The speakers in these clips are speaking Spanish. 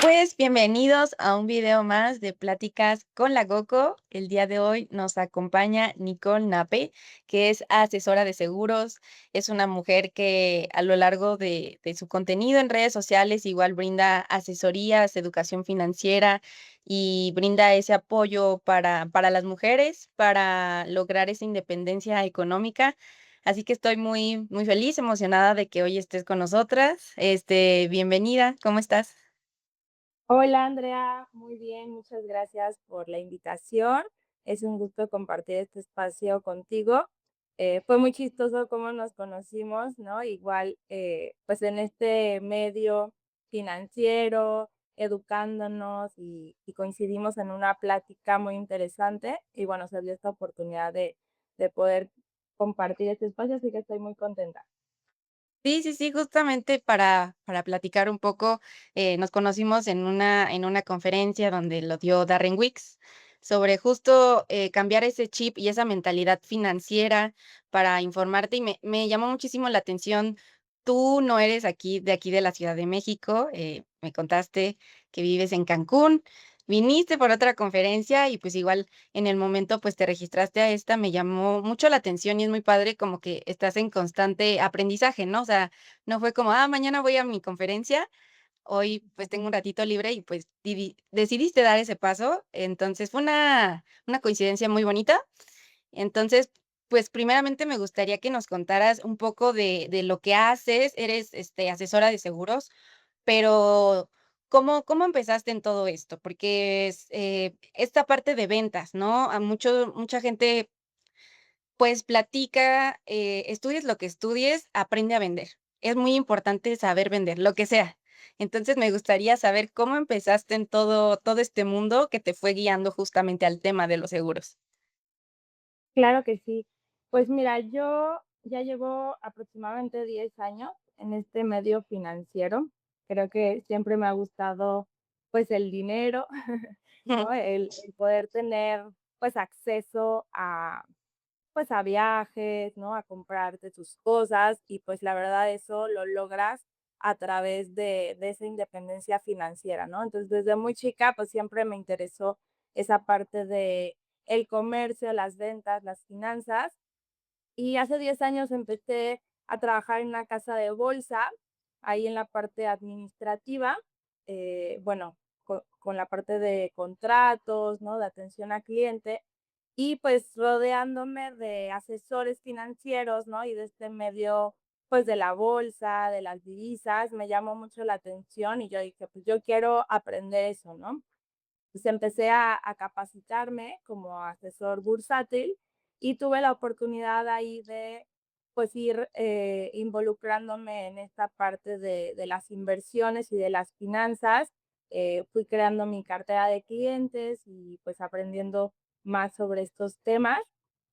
Pues bienvenidos a un video más de Pláticas con la Coco. El día de hoy nos acompaña Nicole Nape, que es asesora de seguros. Es una mujer que a lo largo de su contenido en redes sociales igual brinda asesorías, educación financiera y brinda ese apoyo para las mujeres, para lograr esa independencia económica. Así que estoy muy feliz, emocionada de que hoy estés con nosotras. Bienvenida, ¿cómo estás? Hola Andrea, muy bien, muchas gracias por la invitación. Es un gusto compartir este espacio contigo. Fue muy chistoso cómo nos conocimos, ¿no? Igual, pues en este medio financiero, educándonos y coincidimos en una plática muy interesante y bueno, se dio esta oportunidad de poder compartir este espacio, así que estoy muy contenta. Sí, sí, sí, justamente para platicar un poco, nos conocimos en una conferencia donde lo dio Darren Wicks, sobre justo, cambiar ese chip y esa mentalidad financiera para informarte, y me llamó muchísimo la atención. Tú no eres aquí de la Ciudad de México, me contaste que vives en Cancún, viniste por otra conferencia y, pues, igual en el momento, pues, te registraste a esta, me llamó mucho la atención y es muy padre como que estás en constante aprendizaje, ¿no? O sea, no fue como, mañana voy a mi conferencia, hoy, pues, tengo un ratito libre y, pues, decidiste dar ese paso. Entonces, fue una coincidencia muy bonita. Entonces, pues, primeramente me gustaría que nos contaras un poco de lo que haces. Eres, asesora de seguros, pero, ¿cómo empezaste en todo esto? Porque es, esta parte de ventas, ¿no? A mucha gente, pues, platica, estudies lo que estudies, aprende a vender. Es muy importante saber vender, lo que sea. Entonces, me gustaría saber cómo empezaste en todo este mundo que te fue guiando justamente al tema de los seguros. Claro que sí. Pues mira, yo ya llevo aproximadamente 10 años en este medio financiero. Creo que siempre me ha gustado, pues, el dinero, ¿no? El poder tener, pues, acceso a, pues, a viajes, ¿no? A comprarte tus cosas y, pues, la verdad eso lo logras a través de esa independencia financiera, ¿no? Entonces, desde muy chica, pues, siempre me interesó esa parte de el comercio, las ventas, las finanzas. Y hace 10 años empecé a trabajar en una casa de bolsa, ahí en la parte administrativa, bueno, con la parte de contratos, ¿no? De atención al cliente y pues rodeándome de asesores financieros, ¿no? Y de este medio, pues de la bolsa, de las divisas, me llamó mucho la atención y yo dije, pues yo quiero aprender eso, ¿no? Pues empecé a capacitarme como asesor bursátil y tuve la oportunidad ahí de, pues, ir, involucrándome en esta parte de las inversiones y de las finanzas. Fui creando mi cartera de clientes y, pues, aprendiendo más sobre estos temas.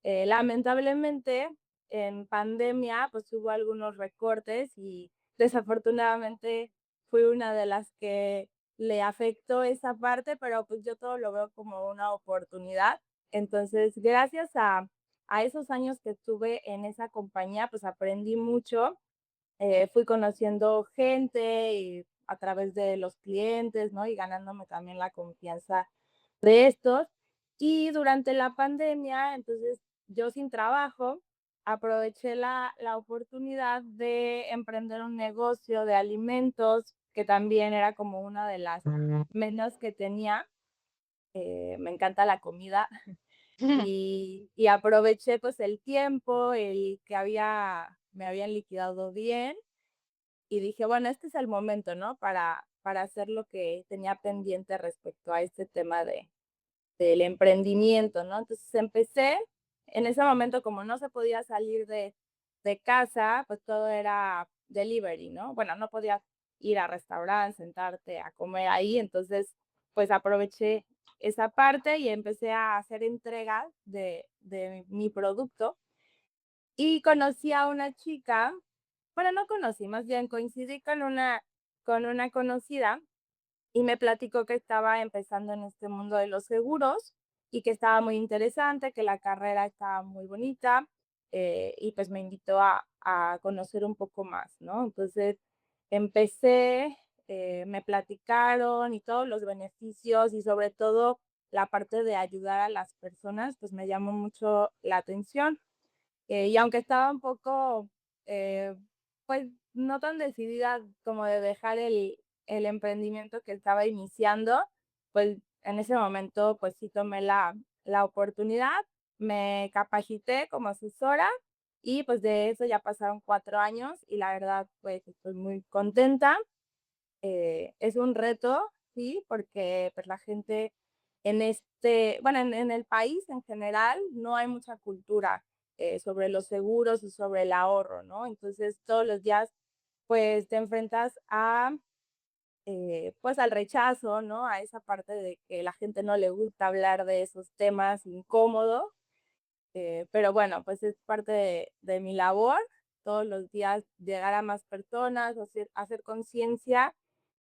Lamentablemente, en pandemia, pues, hubo algunos recortes y desafortunadamente fui una de las que le afectó esa parte, pero, pues, yo todo lo veo como una oportunidad. Entonces, gracias a esos años que estuve en esa compañía, pues, aprendí mucho, fui conociendo gente y a través de los clientes, ¿no? Y ganándome también la confianza de estos. Y durante la pandemia, entonces, yo sin trabajo, aproveché la oportunidad de emprender un negocio de alimentos, que también era como una de las menos que tenía. Me encanta la comida y aproveché, pues, el tiempo, el que me habían liquidado bien, y dije: "Bueno, este es el momento, ¿no?, para hacer lo que tenía pendiente respecto a este tema del emprendimiento", ¿no? Entonces, empecé, en ese momento, como no se podía salir de casa, pues, todo era delivery, ¿no? Bueno, no podías ir a restaurante, sentarte a comer ahí, entonces, pues, aproveché esa parte y empecé a hacer entregas de mi producto, y conocí a una chica, bueno, no conocí, más bien coincidí con una conocida y me platicó que estaba empezando en este mundo de los seguros y que estaba muy interesante, que la carrera estaba muy bonita, y pues me invitó a conocer un poco más, ¿no? Entonces empecé, me platicaron y todos los beneficios y sobre todo la parte de ayudar a las personas, pues me llamó mucho la atención. Y aunque estaba un poco, eh, pues, no tan decidida como de dejar el emprendimiento que estaba iniciando, pues, en ese momento, pues, sí tomé la oportunidad, me capacité como asesora y, pues, de eso ya pasaron 4 años y la verdad, pues, estoy muy contenta. Es un reto, sí, porque, pues, la gente bueno, en el país en general no hay mucha cultura, sobre los seguros y sobre el ahorro, ¿no? Entonces, todos los días, pues, te enfrentas a, pues, al rechazo, ¿no? A esa parte de que la gente no le gusta hablar de esos temas incómodos. Pero bueno, pues es parte de mi labor, todos los días llegar a más personas, hacer conciencia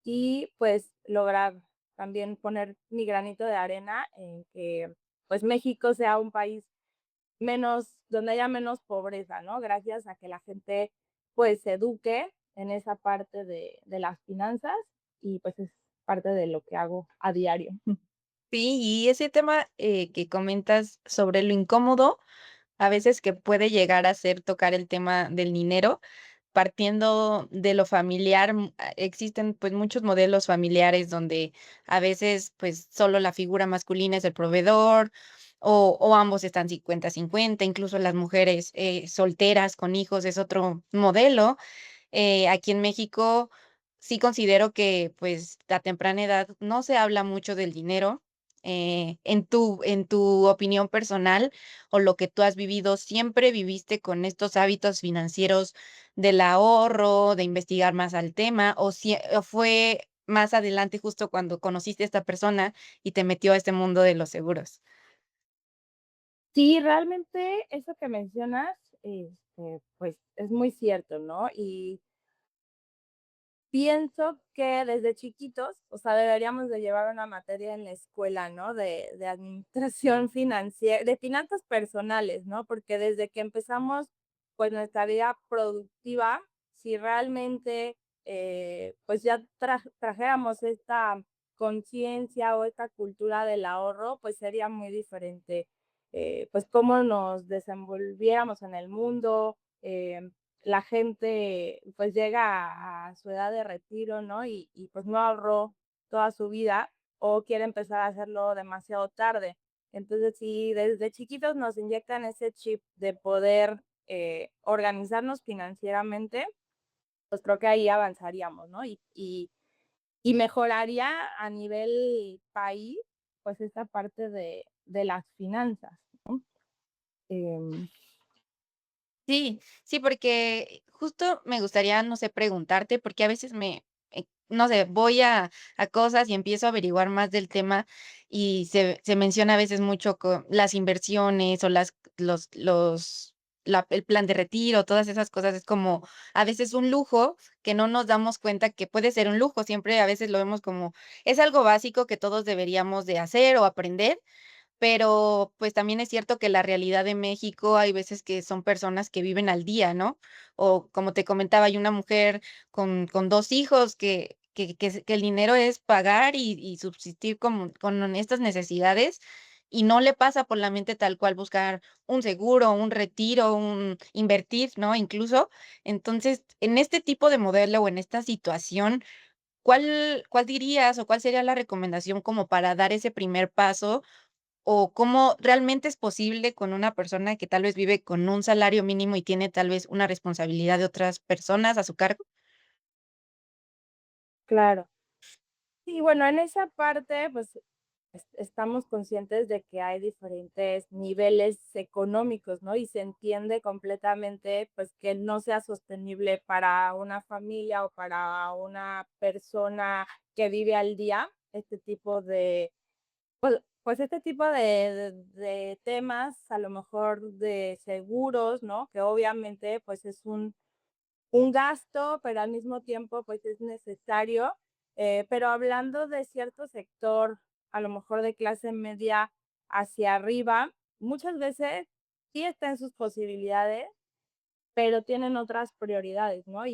y pues lograr también poner mi granito de arena en que pues México sea un país donde haya menos pobreza, ¿no? Gracias a que la gente pues se eduque en esa parte de las finanzas y pues es parte de lo que hago a diario. Sí, y ese tema, que comentas sobre lo incómodo, a veces que puede llegar a ser tocar el tema del dinero, partiendo de lo familiar, existen, pues, muchos modelos familiares donde a veces, pues, solo la figura masculina es el proveedor, o ambos están 50-50, incluso las mujeres, solteras con hijos es otro modelo. Aquí en México sí considero que, pues, a temprana edad no se habla mucho del dinero. En tu opinión personal, o lo que tú has vivido, ¿siempre viviste con estos hábitos financieros del ahorro, de investigar más al tema, o fue más adelante justo cuando conociste a esta persona y te metió a este mundo de los seguros? Sí, realmente eso que mencionas, pues, es muy cierto, ¿no? Y pienso que desde chiquitos, o sea, deberíamos de llevar una materia en la escuela, ¿no? De administración financiera, de finanzas personales, ¿no? Porque desde que empezamos, pues, nuestra vida productiva, si realmente, pues, ya trajéramos esta conciencia o esta cultura del ahorro, pues, sería muy diferente, pues, cómo nos desenvolviéramos en el mundo, la gente, pues, llega a su edad de retiro, ¿no? Y, pues, no ahorró toda su vida, o quiere empezar a hacerlo demasiado tarde. Entonces, si desde chiquitos nos inyectan ese chip de poder, organizarnos financieramente, pues, creo que ahí avanzaríamos, ¿no? Y mejoraría a nivel país, pues, esta parte de las finanzas, ¿no? Em, Sí, sí, porque justo me gustaría, no sé, preguntarte, porque a veces no sé, voy a cosas y empiezo a averiguar más del tema y se menciona a veces mucho las inversiones o el plan de retiro, todas esas cosas, es como a veces un lujo que no nos damos cuenta que puede ser un lujo, siempre a veces lo vemos como es algo básico que todos deberíamos de hacer o aprender, pero, pues, también es cierto que la realidad de México hay veces que son personas que viven al día, ¿no? O como te comentaba, hay una mujer con 2 hijos que el dinero es pagar y subsistir con estas necesidades, y no le pasa por la mente tal cual buscar un seguro, un retiro, un invertir, ¿no? Incluso. Entonces, en este tipo de modelo o en esta situación, ¿cuál dirías o cuál sería la recomendación como para dar ese primer paso o cómo realmente es posible con una persona que tal vez vive con un salario mínimo y tiene tal vez una responsabilidad de otras personas a su cargo? claro. Sí, bueno, en esa parte, pues, estamos conscientes de que hay diferentes niveles económicos, ¿no? Y se entiende completamente, pues, que no sea sostenible para una familia o para una persona que vive al día este tipo de, pues este tipo de temas, a lo mejor de seguros, ¿no? Que obviamente, pues, es un gasto, pero al mismo tiempo, pues, es necesario. Pero hablando de cierto sector, a lo mejor de clase media hacia arriba, muchas veces sí está en sus posibilidades, pero tienen otras prioridades, ¿no?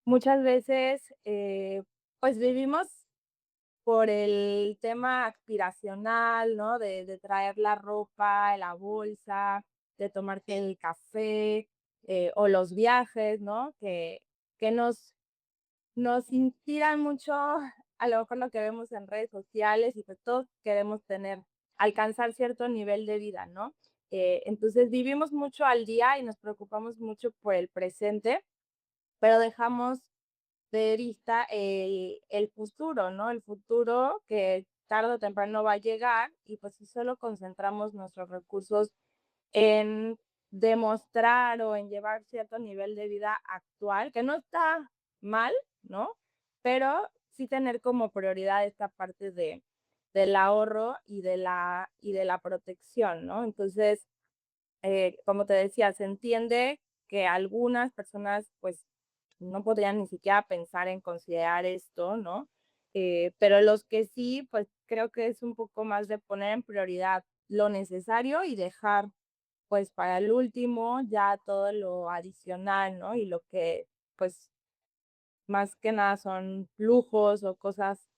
muchas veces, pues vivimos por el tema aspiracional, ¿no? De traer la ropa, la bolsa, de tomarte el café, o los viajes, ¿no? Que nos inspiran mucho, a lo mejor lo que vemos en redes sociales y pues todos queremos tener, alcanzar cierto nivel de vida, ¿no? Entonces vivimos mucho al día y nos preocupamos mucho por el presente, pero dejamos de vista el futuro, ¿no? El futuro que tarde o temprano va a llegar y pues si solo concentramos nuestros recursos en demostrar o en llevar cierto nivel de vida actual, que no está mal, ¿no? Pero sí tener como prioridad esta parte del ahorro y de la protección, ¿no? Entonces, como te decía, se entiende que algunas personas, pues, no podrían ni siquiera pensar en considerar esto, ¿no? Pero los que sí, pues, creo que es un poco más de poner en prioridad lo necesario y dejar, pues, para el último ya todo lo adicional, ¿no? Y lo que, pues, más que nada son lujos o cosas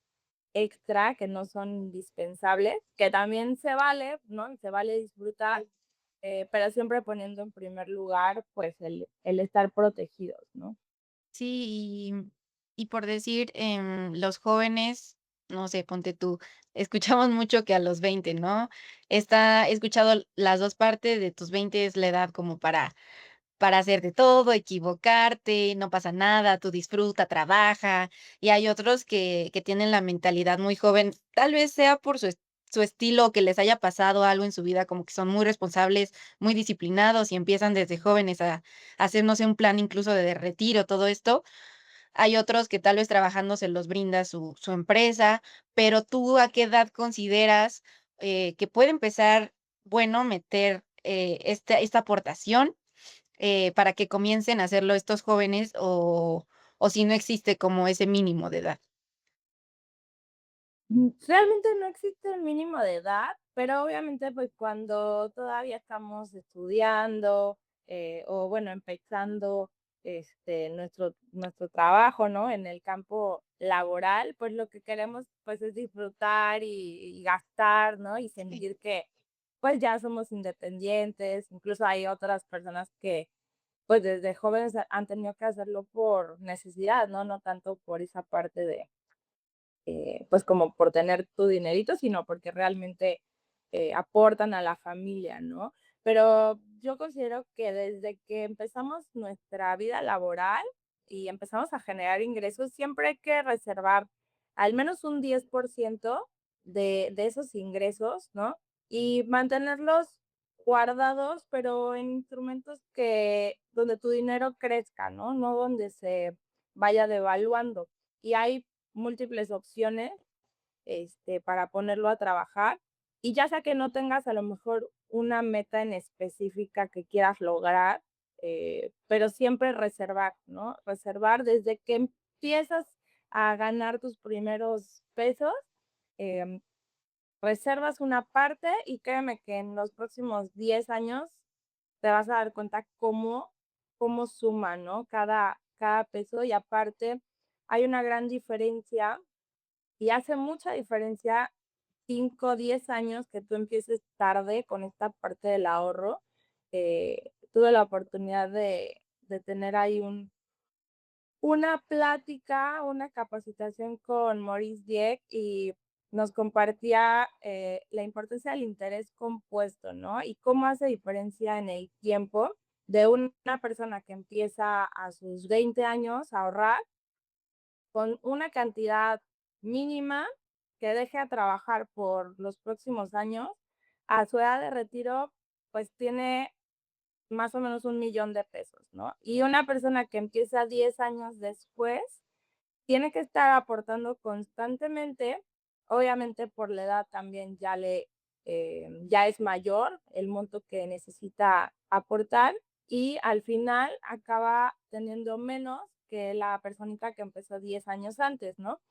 extra que no son indispensables, que también se vale, ¿no? Se vale disfrutar, pero siempre poniendo en primer lugar, pues, el estar protegidos, ¿no? Sí, y por decir, los jóvenes, no sé, ponte tú, escuchamos mucho que a los 20, ¿no? He escuchado las 2 partes, de tus 20 es la edad como para hacer de todo, equivocarte, no pasa nada, tú disfruta, trabaja, y hay otros que tienen la mentalidad muy joven, tal vez sea por su estilo, o que les haya pasado algo en su vida, como que son muy responsables, muy disciplinados y empiezan desde jóvenes a hacer, no sé, un plan incluso de retiro, todo esto. Hay otros que tal vez trabajando se los brinda su empresa, pero, ¿tú a qué edad consideras, que puede empezar, bueno, meter, esta aportación, para que comiencen a hacerlo estos jóvenes, o si no existe como ese mínimo de edad? Realmente no existe el mínimo de edad, pero obviamente, pues, cuando todavía estamos estudiando, o bueno, empezando, nuestro trabajo, ¿no? En el campo laboral, pues, lo que queremos, pues, es disfrutar y gastar, ¿no? Y Sí. sentir que, pues, ya somos independientes. Incluso hay otras personas que, pues, desde jóvenes han tenido que hacerlo por necesidad, ¿no? No tanto por esa parte de pues como por tener tu dinerito, sino porque realmente aportan a la familia, ¿no? Pero yo considero que desde que empezamos nuestra vida laboral y empezamos a generar ingresos, siempre hay que reservar al menos un 10% de esos ingresos, ¿no? Y mantenerlos guardados, pero en instrumentos que donde tu dinero crezca, ¿no? No donde se vaya devaluando. Y hay múltiples opciones, para ponerlo a trabajar. Y ya sea que no tengas a lo mejor una meta en específica que quieras lograr, pero siempre reservar, ¿no? Reservar desde que empiezas a ganar tus primeros pesos, em, reservas una parte y créeme que en los próximos 10 años te vas a dar cuenta cómo suma, ¿no? Cada peso y aparte hay una gran diferencia y hace mucha diferencia 5 10 años que tú empieces tarde con esta parte del ahorro. Tuve la oportunidad de tener ahí una plática, una capacitación con Maurice Dieck y nos compartía, la importancia del interés compuesto, ¿no? Y cómo hace diferencia en el tiempo de una persona que empieza a sus 20 años a ahorrar con una cantidad mínima que deje a trabajar por los próximos años, a su edad de retiro, pues tiene más o menos 1,000,000 de pesos, ¿no? Y una persona que empieza 10 años después, tiene que estar aportando constantemente, obviamente por la edad también ya es mayor el monto que necesita aportar y al final acaba teniendo menos que la personita que empezó 10 años antes, ¿no?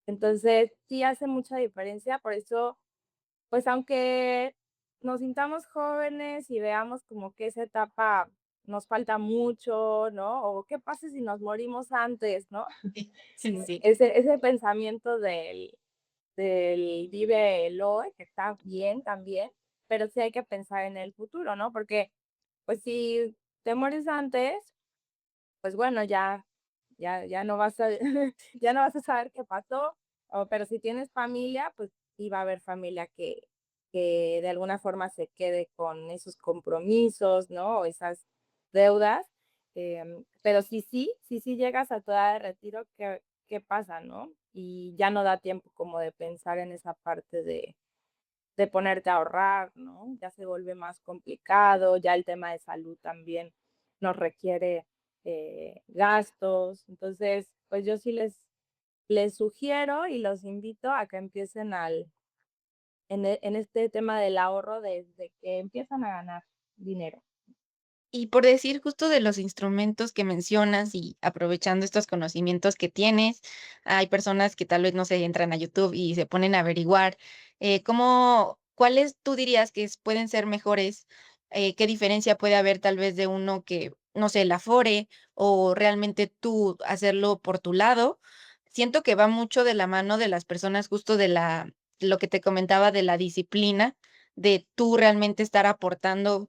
Entonces, sí hace mucha diferencia, por eso, pues, aunque nos sintamos jóvenes y veamos como que esa etapa nos falta mucho, ¿no? O qué pasa si nos morimos antes, ¿no? Sí. Ese pensamiento del vive el hoy, que está bien también, pero sí hay que pensar en el futuro, ¿no? Porque, pues, si te mueres antes, pues bueno, ya no vas a ya no vas a saber qué pasó, pero si tienes familia, pues sí va a haber familia que de alguna forma se quede con esos compromisos, ¿no? O esas deudas, pero si llegas a tu edad de retiro, ¿qué pasa, no? Y ya no da tiempo como de pensar en esa parte de ponerte a ahorrar, ¿no? Ya se vuelve más complicado, ya el tema de salud también nos requiere gastos. Entonces, pues yo sí les sugiero y los invito a que empiecen en este tema del ahorro desde que empiezan a ganar dinero. Y por decir justo de los instrumentos que mencionas y aprovechando estos conocimientos que tienes, hay personas que tal vez, no sé, entran a YouTube y se ponen a averiguar, ¿cuáles tú dirías que pueden ser mejores? ¿Qué diferencia puede haber tal vez de uno que, no sé, el Afore o realmente tú hacerlo por tu lado? Siento que va mucho de la mano de las personas, justo lo que te comentaba de la disciplina, de tú realmente estar aportando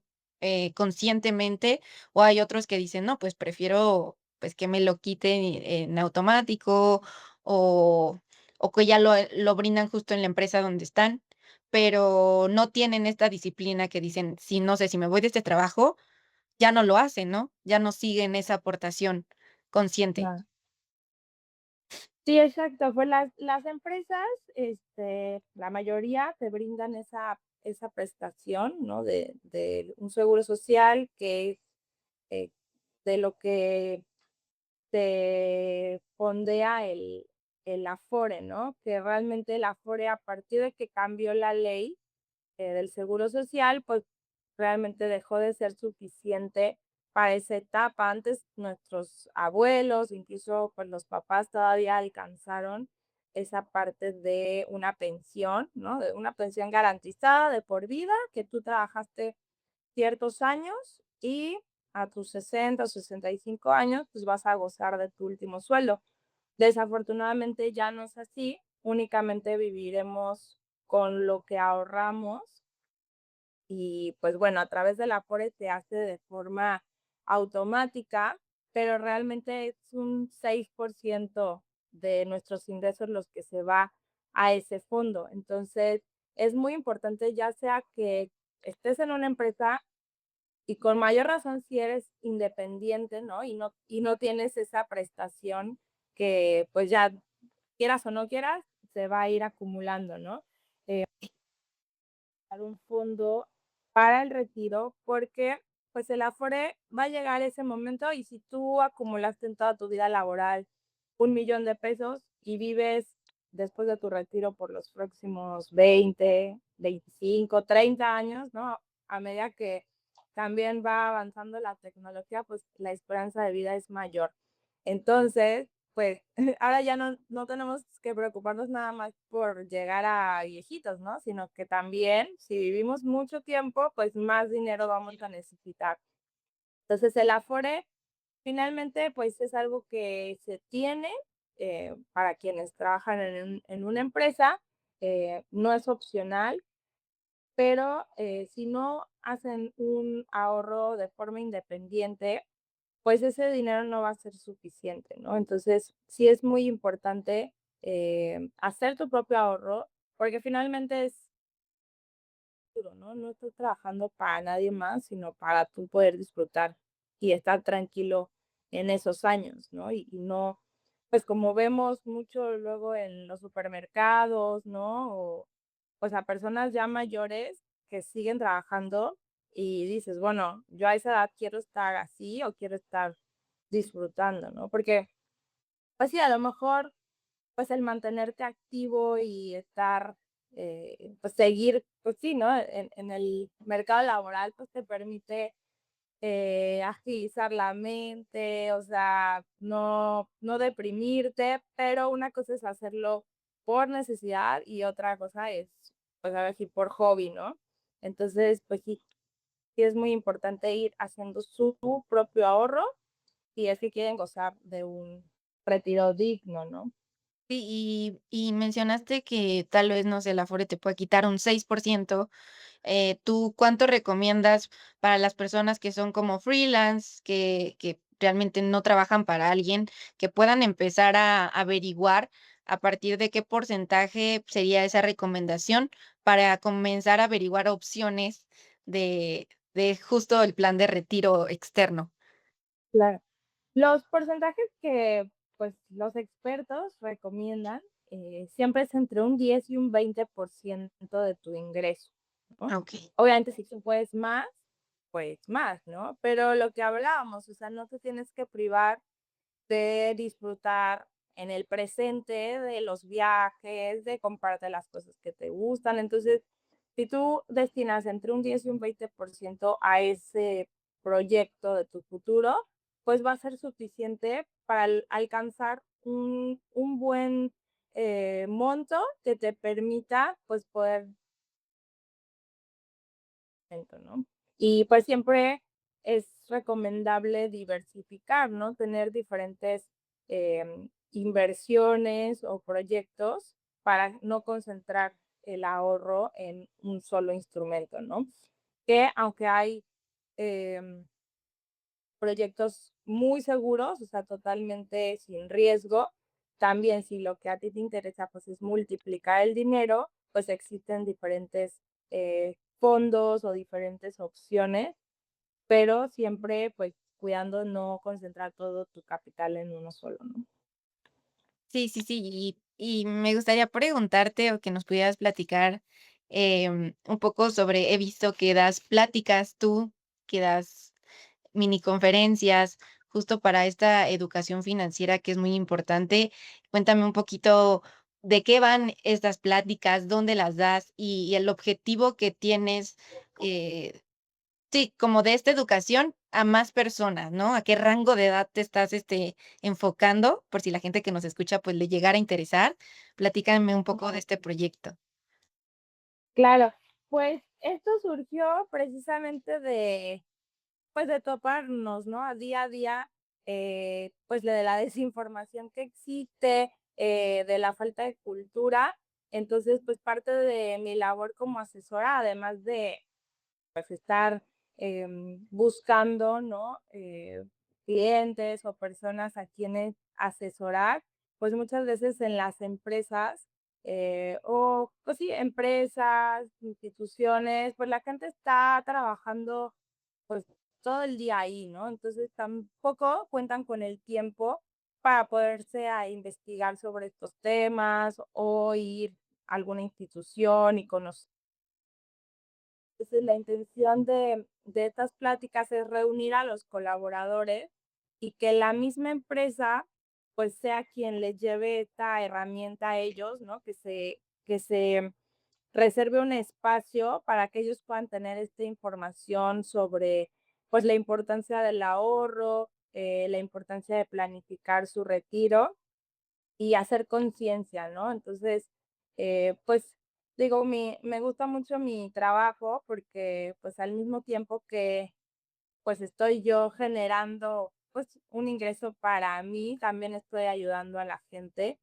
conscientemente, o hay otros que dicen: "No, pues prefiero, pues, que me lo quiten en automático", o que ya lo brindan justo en la empresa donde están, pero no tienen esta disciplina que dicen: "Si, no sé, si me voy de este trabajo", ya no lo hacen, ¿no? Ya no siguen esa aportación consciente. Claro. Sí, exacto. Pues las empresas, la mayoría te brindan esa prestación, ¿no? De un seguro social que, eh, de lo que te fondea el Afore, ¿no? Que realmente el Afore, a partir de que cambió la ley, del seguro social, pues realmente dejó de ser suficiente para esa etapa. Antes nuestros abuelos, incluso pues los papás todavía alcanzaron esa parte de una pensión, ¿no? De una pensión garantizada de por vida, que tú trabajaste ciertos años y a tus 60 o 65 años, pues vas a gozar de tu último sueldo. Desafortunadamente ya no es así, únicamente viviremos con lo que ahorramos y pues bueno, a través del Afore se hace de forma automática, pero realmente es un 6% de nuestros ingresos los que se va a ese fondo. Entonces, es muy importante, ya sea que estés en una empresa y con mayor razón si eres independiente, ¿no? Y no tienes esa prestación que, pues, ya quieras o no quieras, se va a ir acumulando, ¿no? Dar un fondo para el retiro, porque, pues, el Afore va a llegar ese momento, y si tú acumulaste en toda tu vida laboral 1,000,000 de pesos y vives después de tu retiro por los próximos 20, 25, 30 años, ¿no? A medida que también va avanzando la tecnología, pues, la esperanza de vida es mayor. Entonces, pues, ahora ya no tenemos que preocuparnos nada más por llegar a viejitos, ¿no? Sino que también, si vivimos mucho tiempo, pues, más dinero vamos a necesitar. Entonces, el Afore finalmente, pues, es algo que se tiene, para quienes trabajan en una empresa, no es opcional, pero, si no hacen un ahorro de forma independiente, pues ese dinero no va a ser suficiente, ¿no? Entonces, sí es muy importante, hacer tu propio ahorro, porque finalmente es duro, ¿no? No estás trabajando para nadie más, sino para tú poder disfrutar y estar tranquilo en esos años, ¿no? Y no, pues como vemos mucho luego en los supermercados, ¿no? O pues a personas ya mayores que siguen trabajando y dices, bueno, yo a esa edad quiero estar así o quiero estar disfrutando, ¿no? Porque, pues sí, a lo mejor, pues el mantenerte activo y estar, pues seguir, pues sí, ¿no? En el mercado laboral, pues te permite agilizar la mente, o sea, no deprimirte, pero una cosa es hacerlo por necesidad y otra cosa es, pues, a ver si por hobby, ¿no? Entonces, pues sí. sí es muy importante ir haciendo su propio ahorro si es que quieren gozar de un retiro digno, ¿no? Sí, y mencionaste que tal vez, no sé, el Afore te puede quitar un 6%. ¿Tú cuánto recomiendas para las personas que son como freelance, que realmente no trabajan para alguien, que puedan empezar a averiguar a partir de qué porcentaje sería esa recomendación para comenzar a averiguar opciones de justo el plan de retiro externo? Claro. Los porcentajes que, pues, los expertos recomiendan, siempre es entre un 10 y un 20% de tu ingreso, ¿no? Ah, okey. Obviamente, si tú puedes más, pues más, ¿no? Pero lo que hablábamos, o sea, no te tienes que privar de disfrutar en el presente de los viajes, de comprarte las cosas que te gustan. Entonces, si tú destinas entre un 10 y un 20% a ese proyecto de tu futuro, pues va a ser suficiente para alcanzar un buen monto que te permita pues poder ¿no? Y pues siempre es recomendable diversificar, ¿no? Tener diferentes inversiones o proyectos para no concentrar el ahorro en un solo instrumento, ¿no? Que aunque hay em, proyectos muy seguros, o sea, totalmente sin riesgo, también si lo que a ti te interesa pues es multiplicar el dinero, pues existen diferentes fondos o diferentes opciones, pero siempre pues cuidando no concentrar todo tu capital en uno solo, ¿no? Sí, sí, sí, y me gustaría preguntarte, o que nos pudieras platicar, un poco sobre he visto que das pláticas tú, que das mini conferencias, justo para esta educación financiera que es muy importante. Cuéntame un poquito de qué van estas pláticas, dónde las das y el objetivo que tienes, eh, sí, como de esta educación a más personas, ¿no? ¿A qué rango de edad te estás, enfocando? Por si la gente que nos escucha, pues, le llegara a interesar. Platícame un poco de este proyecto. Claro, pues esto surgió precisamente de pues, de toparnos, ¿no? A día, pues, de la desinformación que existe, de la falta de cultura. Entonces, pues, parte de mi labor como asesora, además de, pues, estar, buscando, ¿no? Clientes o personas a quienes asesorar, pues, muchas veces en las empresas, o, pues sí, empresas, instituciones, pues, la gente está trabajando pues, todo el día ahí, ¿no? Entonces, tampoco cuentan con el tiempo para poderse a investigar sobre estos temas o ir a alguna institución y conocer. Entonces, la intención de estas pláticas es reunir a los colaboradores y que la misma empresa, pues, sea quien les lleve esta herramienta a ellos, ¿no? Que se reserve un espacio para que ellos puedan tener esta información sobre, pues, la importancia del ahorro, la importancia de planificar su retiro y hacer conciencia, ¿no? Entonces, pues, digo, me gusta mucho mi trabajo porque, pues, al mismo tiempo que pues estoy yo generando, pues, un ingreso para mí, también estoy ayudando a la gente,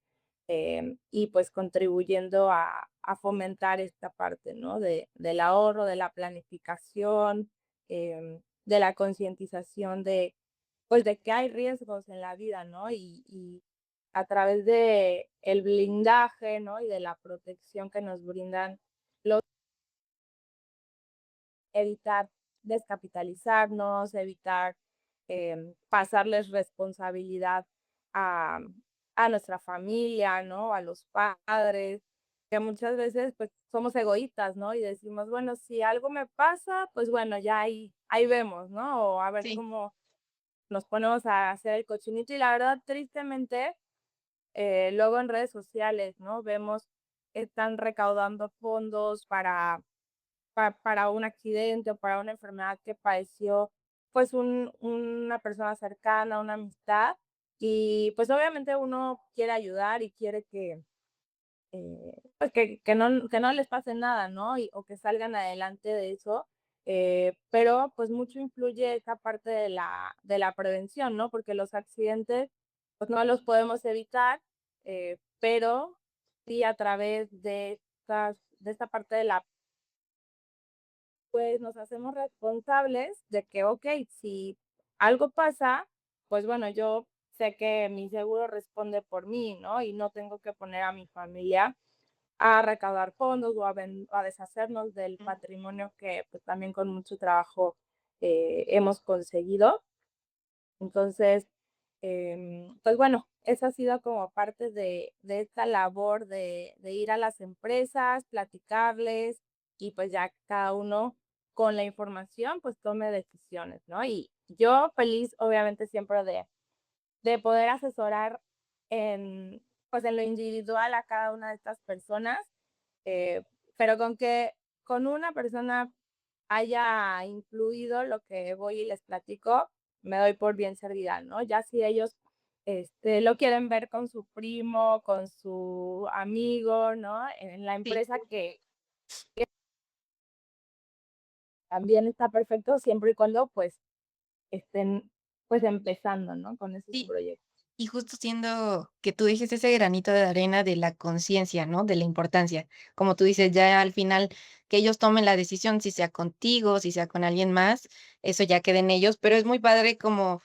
y pues contribuyendo a fomentar esta parte, ¿no? Del ahorro, de la planificación, de la concientización de, pues, de que hay riesgos en la vida, ¿no? Y a través de el blindaje, ¿no? Y de la protección que nos brindan evitar descapitalizarnos, evitar pasarles responsabilidad a, a nuestra familia, ¿no? A los padres, que muchas veces pues somos egoístas, ¿no? Y decimos, bueno, si algo me pasa, pues bueno, ya ahí vemos, ¿no? O a ver Sí. cómo nos ponemos a hacer el cochinito. Y la verdad, tristemente, luego en redes sociales, ¿no? Vemos que están recaudando fondos para un accidente o para una enfermedad que padeció, pues, una persona cercana, una amistad. Y, pues, obviamente uno quiere ayudar y quiere que, pues, que no les pase nada, ¿no? Y o que salgan adelante de eso. pero pues mucho influye esa parte de la prevención, ¿no? Porque los accidentes, pues no los podemos evitar, pero sí a través de esta parte de la, pues nos hacemos responsables de que, ok, si algo pasa, pues bueno, yo sé que mi seguro responde por mí, ¿no? Y no tengo que poner a mi familia a recaudar fondos o a deshacernos del Mm, patrimonio que pues también con mucho trabajo hemos conseguido. Entonces, pues bueno, esa ha sido como parte de esta labor de ir a las empresas, platicarles y pues ya cada uno con la información pues tome decisiones, ¿no? Y yo feliz obviamente siempre de poder asesorar en, pues en lo individual a cada una de estas personas, eh, pero con que con una persona haya incluido lo que voy y les platico, me doy por bien servida, ¿no? Ya si ellos, lo quieren ver con su primo, con su amigo, ¿no? En la sí, empresa que también está perfecto, siempre y cuando, pues, estén, pues, empezando, ¿no? Con esos sí. proyectos. Y justo siendo que tú dejes ese granito de arena de la conciencia, ¿no? De la importancia. Como tú dices, ya al final que ellos tomen la decisión, si sea contigo, si sea con alguien más, eso ya queda en ellos, pero es muy padre como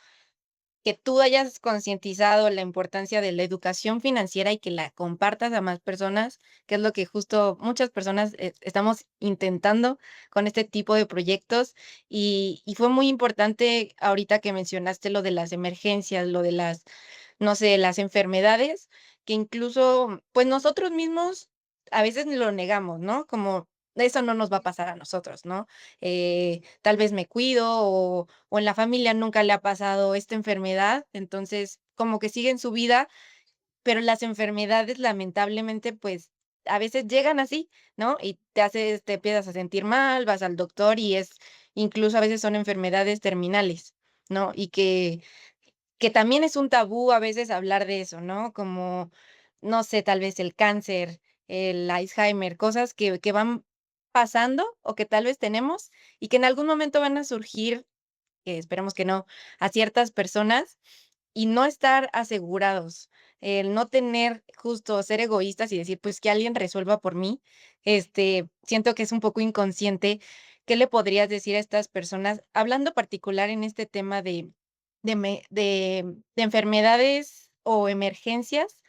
que tú hayas concientizado la importancia de la educación financiera y que la compartas a más personas, que es lo que justo muchas personas, estamos intentando con este tipo de proyectos. Y fue muy importante ahorita que mencionaste lo de las emergencias, lo de las, no sé, las enfermedades, que incluso, pues, nosotros mismos a veces lo negamos, ¿no? Como eso no nos va a pasar a nosotros, ¿no? Tal vez me cuido o en la familia nunca le ha pasado esta enfermedad, entonces como que siguen su vida, pero las enfermedades lamentablemente, pues, a veces llegan así, ¿no? Y te empiezas a sentir mal, vas al doctor y es incluso a veces son enfermedades terminales, ¿no? Y que también es un tabú a veces hablar de eso, ¿no? Como, no sé, tal vez el cáncer, el Alzheimer, cosas que van pasando o que tal vez tenemos y que en algún momento van a surgir, que esperemos que no, a ciertas personas y no estar asegurados, el no tener justo ser egoístas y decir: "Pues que alguien resuelva por mí", siento que es un poco inconsciente. ¿Qué le podrías decir a estas personas? Hablando particular en este tema de enfermedades o emergencias,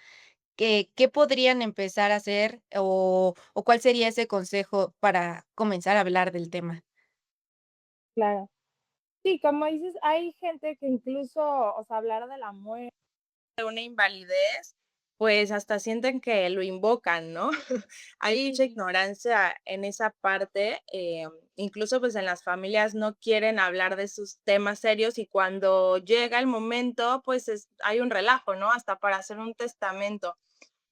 ¿qué podrían empezar a hacer o cuál sería ese consejo para comenzar a hablar del tema? Claro. Sí, como dices, hay gente que incluso, o sea, hablar de la muerte, de una invalidez, pues hasta sienten que lo invocan, ¿no? Hay mucha ignorancia en esa parte, incluso pues en las familias no quieren hablar de sus temas serios y cuando llega el momento, pues hay un relajo, ¿no? Hasta para hacer un testamento.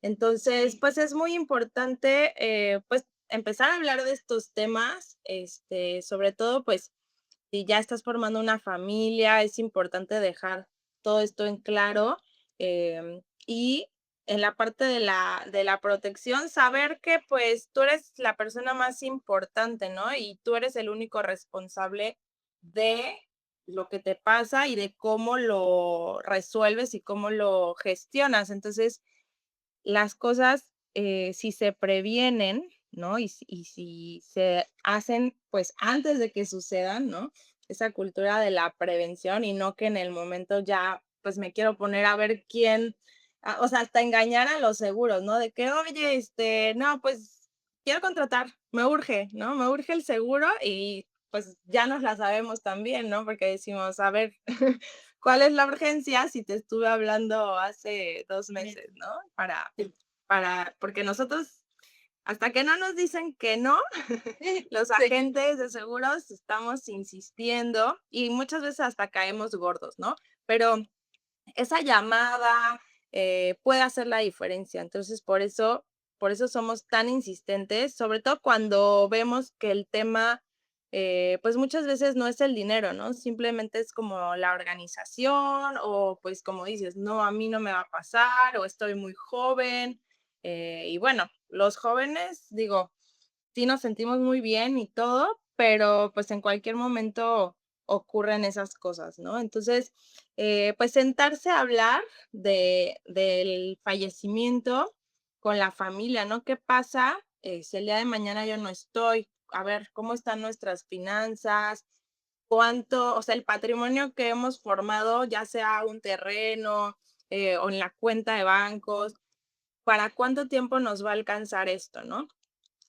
Entonces, pues es muy importante, pues empezar a hablar de estos temas, sobre todo, pues si ya estás formando una familia, es importante dejar todo esto en claro, y en la parte de la protección, saber que, pues, tú eres la persona más importante, ¿no? Y tú eres el único responsable de lo que te pasa y de cómo lo resuelves y cómo lo gestionas. Entonces, las cosas, si se previenen, ¿no? Y si se hacen, pues, antes de que sucedan, ¿no? Esa cultura de la prevención y no que en el momento ya, pues, me quiero poner a ver quién, o sea, hasta engañar a los seguros, ¿no? De que: "Oye, no, pues, quiero contratar, me urge, ¿no? Me urge el seguro", y, pues, ya nos la sabemos también, ¿no? Porque decimos: "A ver, ¿cuál es la urgencia si te estuve hablando hace 2 meses, no? Porque nosotros, hasta que no nos dicen que no, los Sí. agentes de seguros estamos insistiendo y muchas veces hasta caemos gordos, ¿no? Pero esa llamada, puede hacer la diferencia. Entonces, por eso somos tan insistentes, sobre todo cuando vemos que el tema, pues, muchas veces no es el dinero, ¿no? Simplemente es como la organización o, pues, como dices: "No, a mí no me va a pasar", o "Estoy muy joven". Y bueno, los jóvenes, digo, sí nos sentimos muy bien y todo, pero, pues, en cualquier momento ocurren esas cosas, ¿no? Entonces, pues, sentarse a hablar del fallecimiento con la familia, ¿no? ¿Qué pasa, si el día de mañana yo no estoy? A ver, ¿cómo están nuestras finanzas? ¿Cuánto? O sea, el patrimonio que hemos formado, ya sea un terreno, o en la cuenta de bancos, ¿para cuánto tiempo nos va a alcanzar esto, no?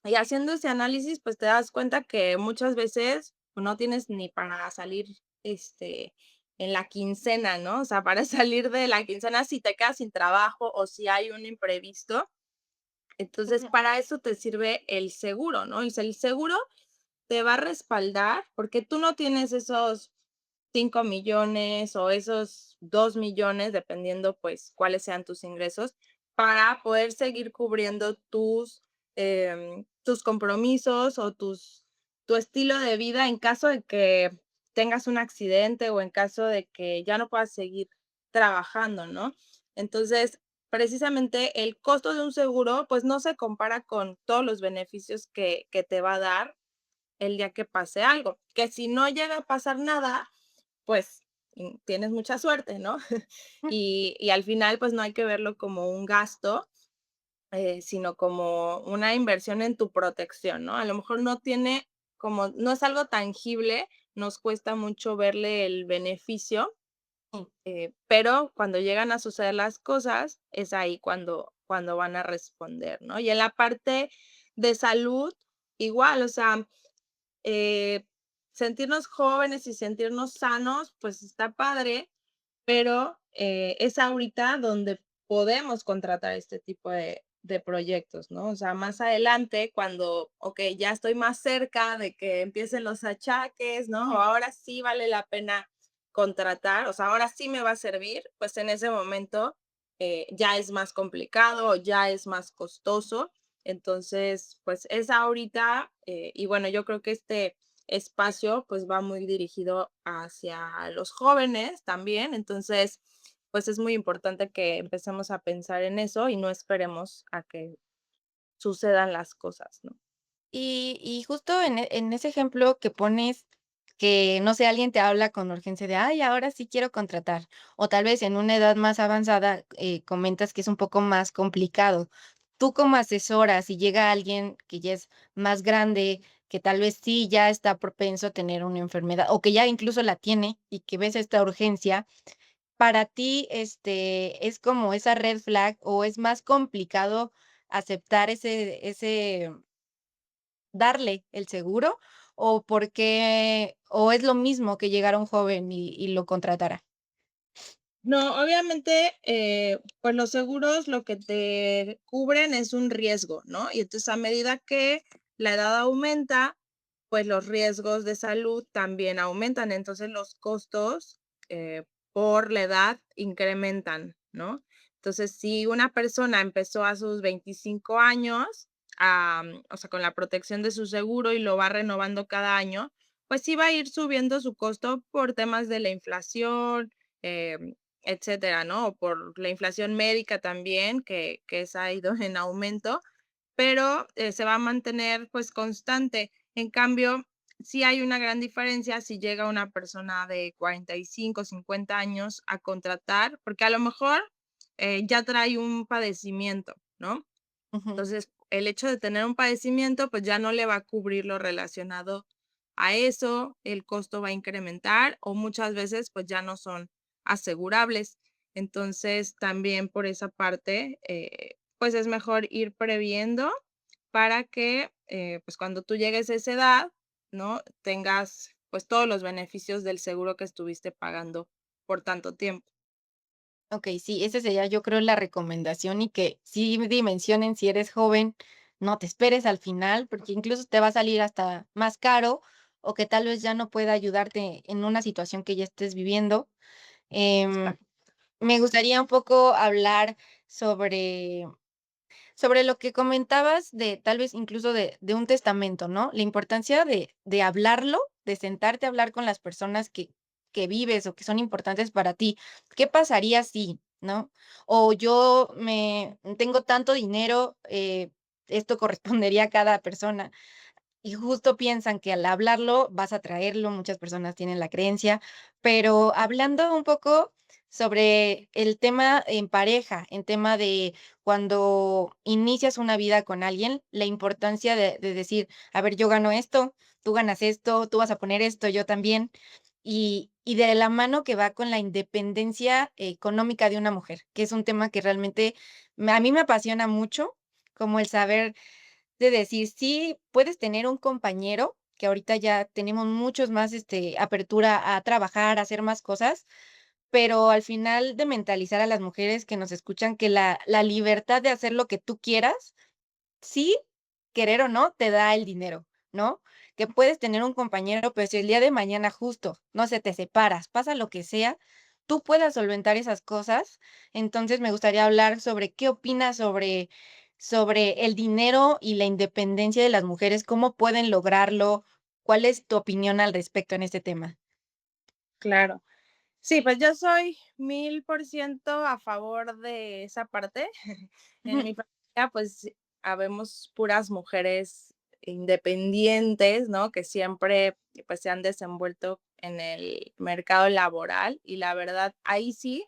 Y haciendo ese análisis, pues, te das cuenta que muchas veces, pues, no tienes ni para salir, en la quincena, ¿no? O sea, para salir de la quincena si te quedas sin trabajo o si hay un imprevisto. Entonces, Ujú, para eso te sirve el seguro, ¿no? El seguro te va a respaldar, porque tú no tienes esos 5 millones o esos 2 millones, dependiendo, pues, cuáles sean tus ingresos, para poder seguir cubriendo tus compromisos o tu estilo de vida en caso de que tengas un accidente o en caso de que ya no puedas seguir trabajando, ¿no? Entonces, precisamente el costo de un seguro, pues, no se compara con todos los beneficios que te va a dar el día que pase algo, que si no llega a pasar nada, pues, tienes mucha suerte, ¿no? mm, Y al final, pues, no hay que verlo como un gasto, sino como una inversión en tu protección, ¿no? A lo mejor no es algo tangible, nos cuesta mucho verle el beneficio, sí. pero cuando llegan a suceder las cosas, es ahí cuando van a responder, ¿no? Y en la parte de salud, igual, o sea, eh, sentirnos jóvenes y sentirnos sanos, pues está padre, pero, es ahorita donde podemos contratar este tipo de proyectos, ¿no? O sea, más adelante, cuando, okey, ya estoy más cerca de que empiecen los achaques, ¿no? O ahora sí vale la pena contratar, o sea, ahora sí me va a servir, pues en ese momento, ya es más complicado, ya es más costoso. Entonces, pues es ahorita, y bueno, yo creo que este espacio, pues, va muy dirigido hacia los jóvenes también. Entonces, pues, es muy importante que empecemos a pensar en eso y no esperemos a que sucedan las cosas, ¿no? Y justo en ese ejemplo que pones, que, no sé, alguien te habla con urgencia de: "Ay, ahora sí quiero contratar", o tal vez en una edad más avanzada, comentas que es un poco más complicado. Tú como asesora, si llega alguien que ya es más grande, que tal vez sí ya está propenso a tener una enfermedad, o que ya incluso la tiene y que ves esta urgencia, para ti, ¿es como esa red flag o es más complicado aceptar ese darle el seguro, o porque o es lo mismo que llegara un joven y lo contratara? No, obviamente, pues los seguros lo que te cubren es un riesgo, ¿no? Y entonces a medida que la edad aumenta, pues los riesgos de salud también aumentan. Entonces los costos por la edad incrementan, ¿no? Entonces, si una persona empezó a sus 25 años, o sea, con la protección de su seguro y lo va renovando cada año, pues sí va a ir subiendo su costo por temas de la inflación, em, etcétera, ¿no? O por la inflación médica también, que esa ha ido en aumento, pero, se va a mantener, pues, constante. En cambio, sí hay una gran diferencia si llega una persona de 45, 50 años a contratar, porque a lo mejor, ya trae un padecimiento, ¿no? Ujú. Entonces, el hecho de tener un padecimiento, pues, ya no le va a cubrir lo relacionado a eso, el costo va a incrementar, o muchas veces, pues, ya no son asegurables. Entonces, también por esa parte, pues, es mejor ir previendo para que, pues, cuando tú llegues a esa edad, ¿no?, tengas, pues, todos los beneficios del seguro que estuviste pagando por tanto tiempo. Okey, sí, esa sería, yo creo, la recomendación y que sí dimensionen si eres joven, no te esperes al final, porque incluso te va a salir hasta más caro, o que tal vez ya no pueda ayudarte en una situación que ya estés viviendo. Em, Me gustaría un poco hablar sobre lo que comentabas de tal vez incluso de un testamento, ¿no? La importancia de hablarlo, de sentarte a hablar con las personas que vives o que son importantes para ti. ¿Qué pasaría si, no? O yo me tengo tanto dinero, esto correspondería a cada persona. y justo piensan que al hablarlo vas a traerlo, muchas personas tienen la creencia, pero hablando un poco sobre el tema en pareja, en tema de cuando inicias una vida con alguien, la importancia de decir, a ver, yo gano esto, tú ganas esto, tú vas a poner esto, yo también, y de la mano que va con la independencia económica de una mujer, que es un tema que realmente a mí me apasiona mucho, como el saber de decir, sí, puedes tener un compañero, que ahorita ya tenemos muchos más, apertura a trabajar, a hacer más cosas, pero al final de mentalizar a las mujeres que nos escuchan que la libertad de hacer lo que tú quieras, sí, querer o no, te da el dinero, ¿no? Que puedes tener un compañero, pero si el día de mañana justo, no sé, te separas, pasa lo que sea, tú puedas solventar esas cosas. Entonces, me gustaría hablar sobre qué opinas sobre el dinero y la independencia de las mujeres, cómo pueden lograrlo, ¿cuál es tu opinión al respecto en este tema? Claro. Sí, pues yo soy 1000% a favor de esa parte. En Ujú. mi familia, pues, habemos puras mujeres independientes, ¿no? Que siempre, pues, se han desenvuelto en el mercado laboral y la verdad, ahí sí,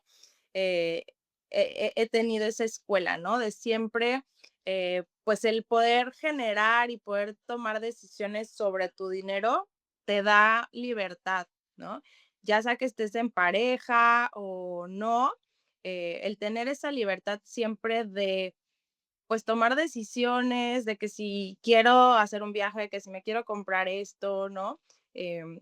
eh, he tenido esa escuela, ¿no? De siempre, pues, el poder generar y poder tomar decisiones sobre tu dinero te da libertad, ¿no? Ya sea que estés en pareja o no, el tener esa libertad siempre de, pues, tomar decisiones, de que si quiero hacer un viaje, que si me quiero comprar esto, ¿no? Em,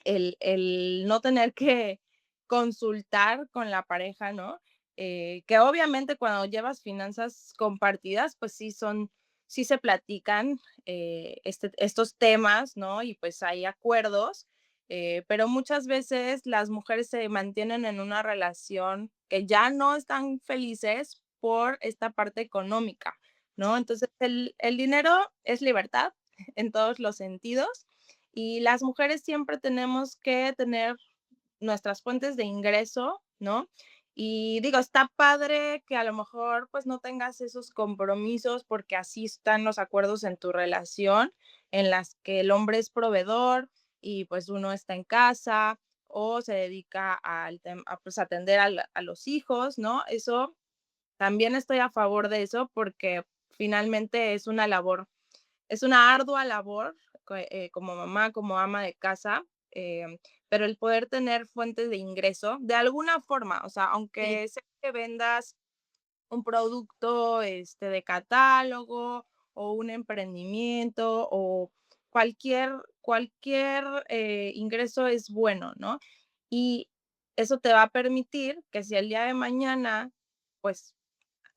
el no tener que consultar con la pareja, ¿no? Que obviamente cuando llevas finanzas compartidas, pues sí se platican estos temas, ¿no? Y pues hay acuerdos, pero muchas veces las mujeres se mantienen en una relación que ya no están felices por esta parte económica, ¿no? Entonces el dinero es libertad en todos los sentidos y las mujeres siempre tenemos que tener nuestras fuentes de ingreso, ¿no? Y digo, está padre que a lo mejor pues no tengas esos compromisos porque así están los acuerdos en tu relación, en las que el hombre es proveedor y pues uno está en casa o se dedica a pues atender a los hijos, ¿no? Eso también estoy a favor de eso porque finalmente es una ardua labor como mamá, como ama de casa, pero el poder tener fuentes de ingreso de alguna forma, o sea, Sí. aunque sea que vendas un producto de catálogo o un emprendimiento o cualquier ingreso es bueno, ¿no? Y eso te va a permitir que si el día de mañana, pues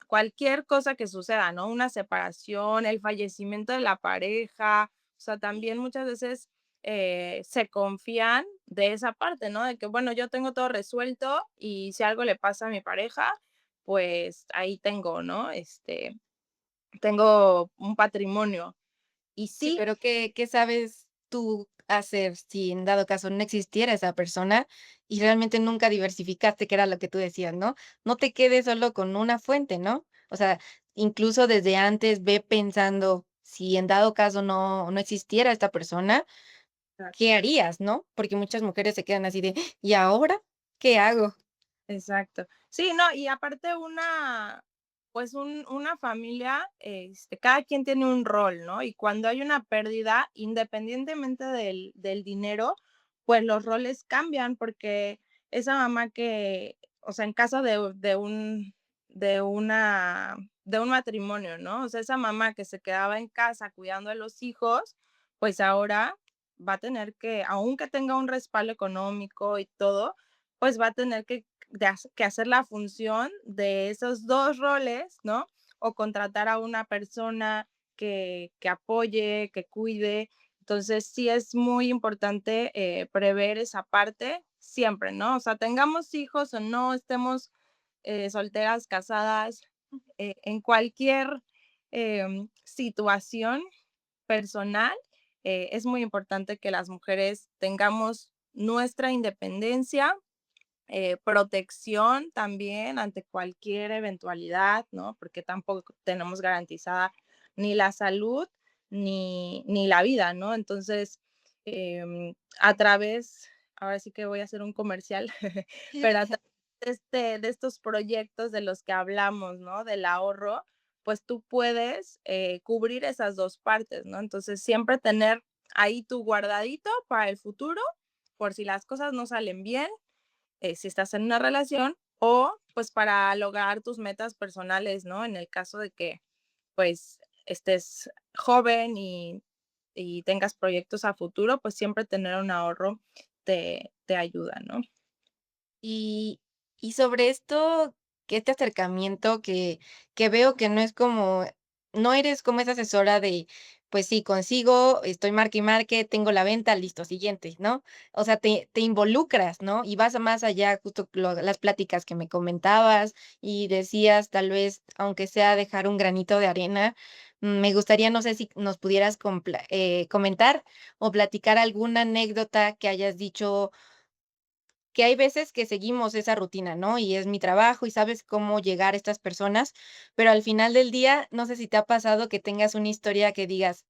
cualquier cosa que suceda, ¿no? Una separación, el fallecimiento de la pareja, o sea, también muchas veces se confían de esa parte, ¿no? De que, bueno, yo tengo todo resuelto y si algo le pasa a mi pareja, pues ahí tengo, ¿no? Tengo un patrimonio. Y Sí, sí, pero ¿qué sabes tú hacer si en dado caso no existiera esa persona y realmente nunca diversificaste, que era lo que tú decías, ¿no? No te quedes solo con una fuente, ¿no? O sea, incluso desde antes ve pensando, si en dado caso no existiera esta persona, ¿qué harías, no? Porque muchas mujeres se quedan así de, ¿y ahora qué hago? exacto. Sí, no, y aparte pues una familia, cada quien tiene un rol, ¿no? Y cuando hay una pérdida, independientemente del dinero, pues los roles cambian porque esa mamá o sea, en caso de una, de un matrimonio, ¿no? O sea, esa mamá que se quedaba en casa cuidando a los hijos, pues ahora va a tener que, aunque tenga un respaldo económico y todo, pues va a tener que hacer la función de esos 2 roles, ¿no? O contratar a una persona que apoye, que cuide. Entonces, sí es muy importante, prever esa parte siempre, ¿no? O sea, tengamos hijos o no, estemos, solteras, casadas, en cualquier, situación personal, es muy importante que las mujeres tengamos nuestra independencia, protección también ante cualquier eventualidad, ¿no? Porque tampoco tenemos garantizada ni la salud ni la vida, ¿no? Entonces, a través, ahora sí que voy a hacer un comercial, pero a través de estos proyectos de los que hablamos, ¿no? Del ahorro, pues tú puedes cubrir esas dos partes, ¿no? Entonces, siempre tener ahí tu guardadito para el futuro, por si las cosas no salen bien, si estás en una relación, o pues para lograr tus metas personales, ¿no? En el caso de que pues estés joven y tengas proyectos a futuro, pues siempre tener un ahorro te ayuda, ¿no? Y y sobre esto, que este acercamiento que veo que no es como no eres como esa asesora de, pues sí, consigo, estoy marque y marque, tengo la venta, listo, siguiente, ¿no? O sea, te involucras, ¿no? Y vas a más allá, justo las pláticas que me comentabas y decías, tal vez, aunque sea dejar un granito de arena, me gustaría, no sé si nos pudieras comentar o platicar alguna anécdota que hayas dicho que hay veces que seguimos esa rutina, ¿no? Y es mi trabajo y sabes cómo llegar a estas personas, pero al final del día, no sé si te ha pasado que tengas una historia que digas,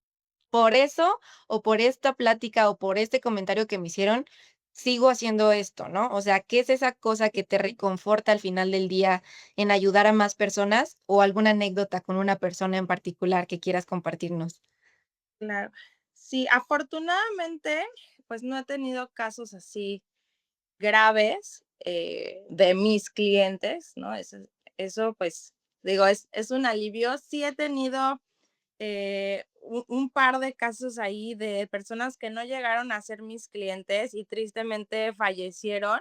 por eso, o por esta plática, o por este comentario que me hicieron, sigo haciendo esto, ¿no? O sea, ¿qué es esa cosa que te reconforta al final del día en ayudar a más personas? O alguna anécdota con una persona en particular que quieras compartirnos. Claro. Sí, afortunadamente, pues no he tenido casos así graves, de mis clientes, ¿no? Eso, pues, digo, es un alivio. Sí he tenido un par de casos ahí de personas que no llegaron a ser mis clientes y tristemente fallecieron.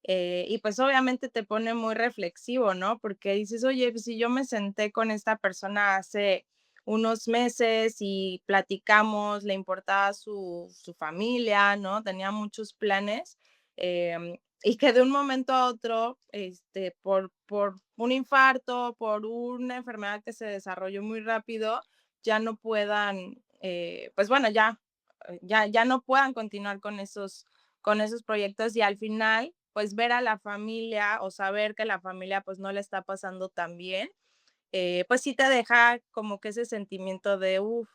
Y pues obviamente te pone muy reflexivo, ¿no? Porque dices, oye, pues si yo me senté con esta persona hace unos meses y platicamos, le importaba su familia, ¿no? Tenía muchos planes. Y que de un momento a otro, por un infarto, por una enfermedad que se desarrolló muy rápido, ya no puedan, pues bueno, ya no puedan continuar con esos proyectos y al final, pues ver a la familia o saber que la familia pues no le está pasando tan bien, pues sí te deja como que ese sentimiento de, uff,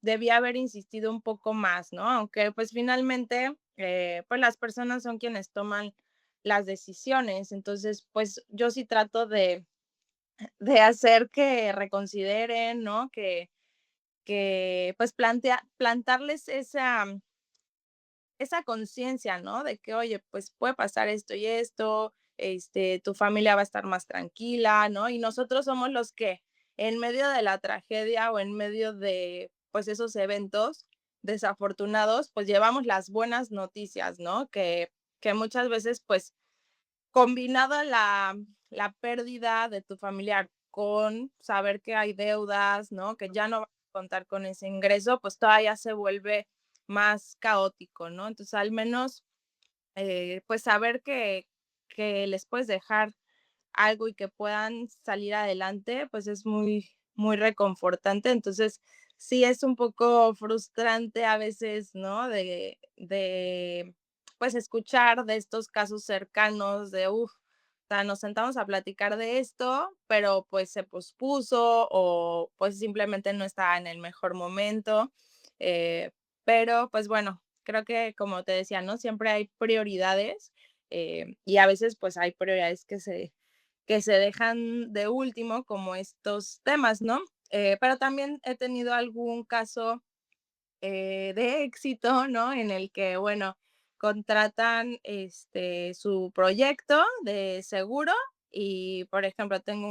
debí haber insistido un poco más, ¿no? Aunque pues finalmente, pues las personas son quienes toman las decisiones, entonces pues yo sí trato de hacer que reconsideren, ¿no? Que pues plantarles esa conciencia, ¿no? De que, oye, pues puede pasar esto y esto, tu familia va a estar más tranquila, ¿no? Y nosotros somos los que en medio de la tragedia o en medio de, pues, esos eventos desafortunados, pues llevamos las buenas noticias, ¿no? Que muchas veces, pues, combinada la pérdida de tu familiar con saber que hay deudas, ¿no? Que ya no vas a contar con ese ingreso, pues todavía se vuelve más caótico, ¿no? Entonces, al menos, pues saber que les puedes dejar algo y que puedan salir adelante, pues es muy reconfortante. Entonces, sí es un poco frustrante a veces, ¿no? Pues, escuchar de estos casos cercanos de, o sea, nos sentamos a platicar de esto, pero, pues, se pospuso o, pues, simplemente no estaba en el mejor momento. Eh, pero, pues, bueno, creo que, como te decía, ¿no? Siempre hay prioridades, y a veces, pues, hay prioridades que se dejan de último, como estos temas, ¿no? Pero también he tenido algún caso de éxito, ¿no? En el que, bueno, contratan su proyecto de seguro y, por ejemplo, tengo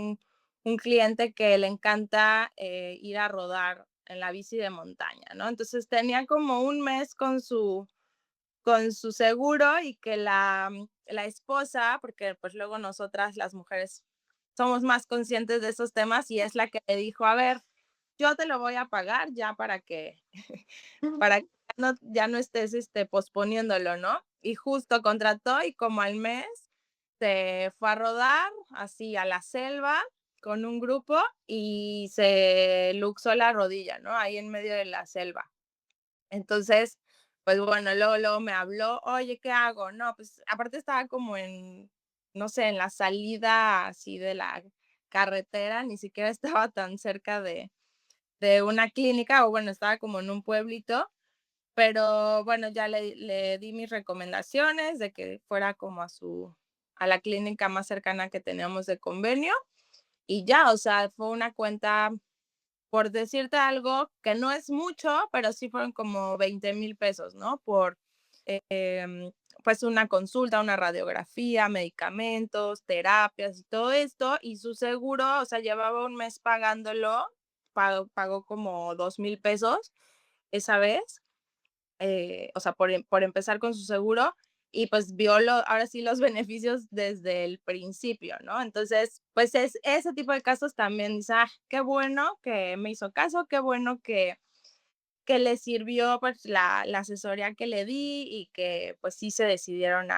un cliente que le encanta ir a rodar en la bici de montaña, ¿no? Entonces tenía como un mes con su seguro y que la esposa, porque pues luego nosotras las mujeres somos más conscientes de esos temas y es la que le dijo, a ver, yo te lo voy a pagar ya para que ya no estés posponiéndolo, ¿no? Y justo contrató y como al mes se fue a rodar así a la selva con un grupo y se luxó la rodilla, ¿no? Ahí en medio de la selva. Entonces, pues bueno, luego me habló: "Oye, ¿qué hago?". No, pues, aparte estaba como en, no sé, en la salida así de la carretera, ni siquiera estaba tan cerca de una clínica, o bueno, estaba como en un pueblito, pero bueno, ya le di mis recomendaciones de que fuera como a la clínica más cercana que teníamos de convenio, y ya, o sea, fue una cuenta, por decirte algo, que no es mucho, pero sí fueron como 20,000 pesos, ¿no? Em, pues una consulta, una radiografía, medicamentos, terapias y todo esto, y su seguro, o sea, llevaba un mes pagándolo, pagó como 2,000 pesos esa vez, o sea, por empezar con su seguro, y pues vio ahora sí los beneficios desde el principio, ¿no? Entonces, pues es ese tipo de casos también, dice, ah, qué bueno que me hizo caso, qué bueno que le sirvió pues la asesoría que le di y que pues sí se decidieron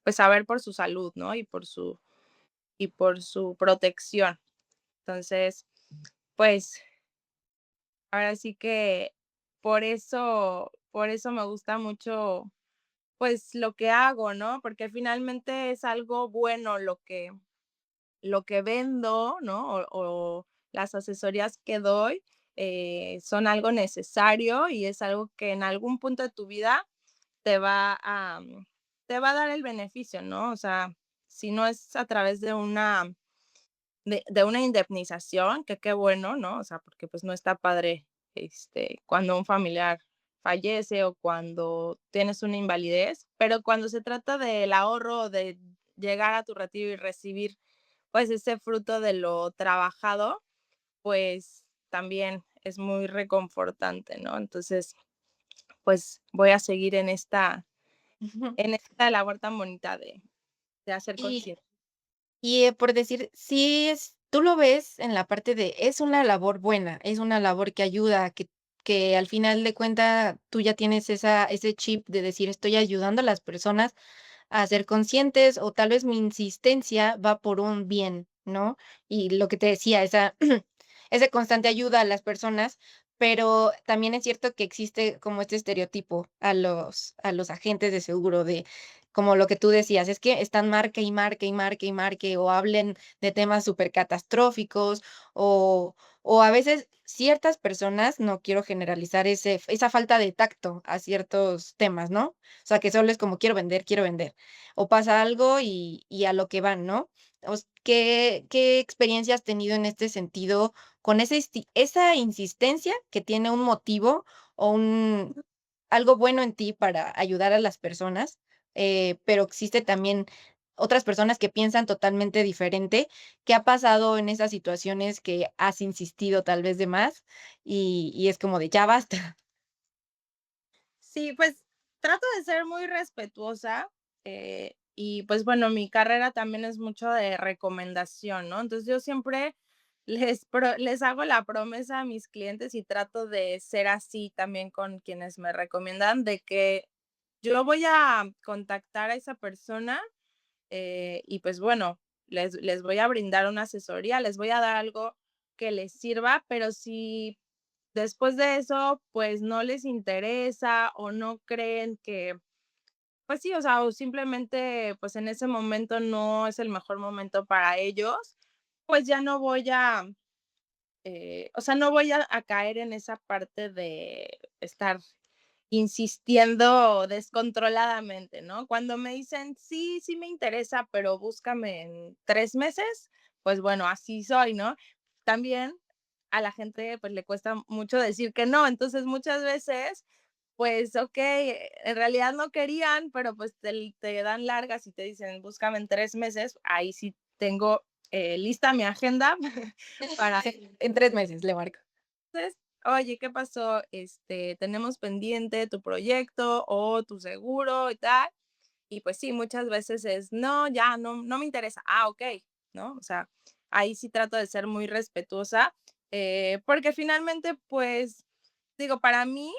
pues a ver por su salud, ¿no? Y por su protección. Entonces, pues ahora sí que por eso me gusta mucho, pues, lo que hago, ¿no? Porque finalmente es algo bueno lo que vendo, ¿no? O las asesorías que doy, son algo necesario y es algo que en algún punto de tu vida te va a, te va a dar el beneficio, ¿no? O sea, si no es a través de una indemnización, que qué bueno, ¿no? O sea, porque, pues, no está padre, cuando un familiar fallece o cuando tienes una invalidez, pero cuando se trata del ahorro, de llegar a tu retiro y recibir, pues, ese fruto de lo trabajado, pues, también es muy reconfortante, ¿no? Entonces, pues, voy a seguir en esta labor tan bonita de hacer Y conciencia. por decir, sí es tú lo ves en la parte de es una labor buena, es una labor que ayuda, que al final de cuenta tú ya tienes ese chip de decir: "Estoy ayudando a las personas a ser conscientes", o tal vez mi insistencia va por un bien, ¿no? Y lo que te decía, esa esa constante ayuda a las personas, pero también es cierto que existe como este estereotipo a los agentes de seguro de como lo que tú decías, es que están marque y marque y marque y marque, o hablen de temas supercatastróficos, o a veces ciertas personas, no quiero generalizar esa falta de tacto a ciertos temas, ¿no? O sea, que solo es como quiero vender, o pasa algo y a lo que van, ¿no? ¿Qué experiencia has tenido en este sentido con esa insistencia que tiene un motivo o algo bueno en ti para ayudar a las personas, pero existe también otras personas que piensan totalmente diferente? ¿Qué ha pasado en esas situaciones que has insistido tal vez de más y es como de ya basta? Sí, pues trato de ser muy respetuosa, y pues bueno, mi carrera también es mucho de recomendación, ¿no? Entonces yo siempre les hago la promesa a mis clientes y trato de ser así también con quienes me recomiendan, de que yo voy a contactar a esa persona, y pues bueno, les voy a brindar una asesoría, les voy a dar algo que les sirva, pero si después de eso, pues, no les interesa o no creen que, pues sí, o sea, o simplemente, pues, en ese momento no es el mejor momento para ellos, pues, ya no voy o sea, no voy a caer en esa parte de estar insistiendo descontroladamente, ¿no? Cuando me dicen: "Sí, sí me interesa, pero búscame en 3 meses", pues bueno, así soy, ¿no? También a la gente, pues, le cuesta mucho decir que no. Entonces, muchas veces, pues, okey, en realidad no querían, pero, pues, te dan largas y te dicen: "Búscame en 3 meses", ahí sí tengo, lista mi agenda para En 3 meses le marco. entonces, oye, ¿qué pasó? Tenemos pendiente tu proyecto o tu seguro y tal. Y pues sí, muchas veces es, no, ya, no me interesa. Ah, ok, ¿no? O sea, ahí sí trato de ser muy respetuosa, porque finalmente, pues, digo, para mí,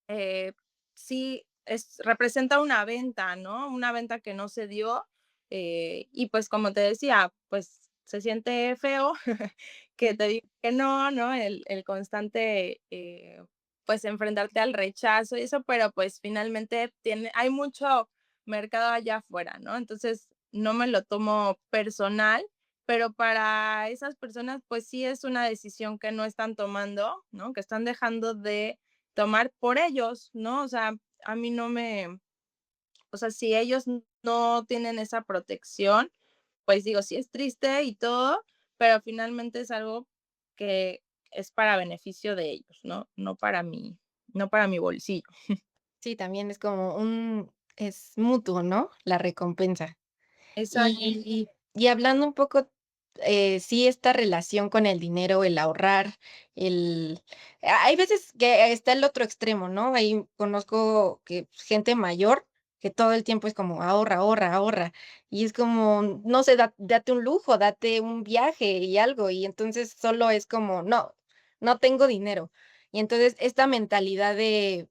eh, sí, representa una venta, ¿no? Una venta que no se dio, y pues como te decía, pues se siente feo que te diga que no, ¿no? El constante, pues enfrentarte al rechazo y eso, pero pues finalmente hay mucho mercado allá afuera, ¿no? Entonces no me lo tomo personal, pero para esas personas, pues sí es una decisión que no están tomando, ¿no? Que están dejando de tomar por ellos, ¿no? O sea, a mí no me, o sea, si ellos no tienen esa protección, pues digo, sí es triste y todo, pero finalmente es algo que es para beneficio de ellos, ¿no? No para mi bolsillo. Sí, también es como es mutuo, ¿no? La recompensa. Exacto. Y hablando un poco, sí, esta relación con el dinero, el ahorrar, el hay veces que está el otro extremo, ¿no? Ahí conozco que gente mayor que todo el tiempo es como ahorra, ahorra, ahorra, y es como, no sé, date un lujo, date un viaje y algo, y entonces solo es como, no, no tengo dinero. Y entonces esta mentalidad de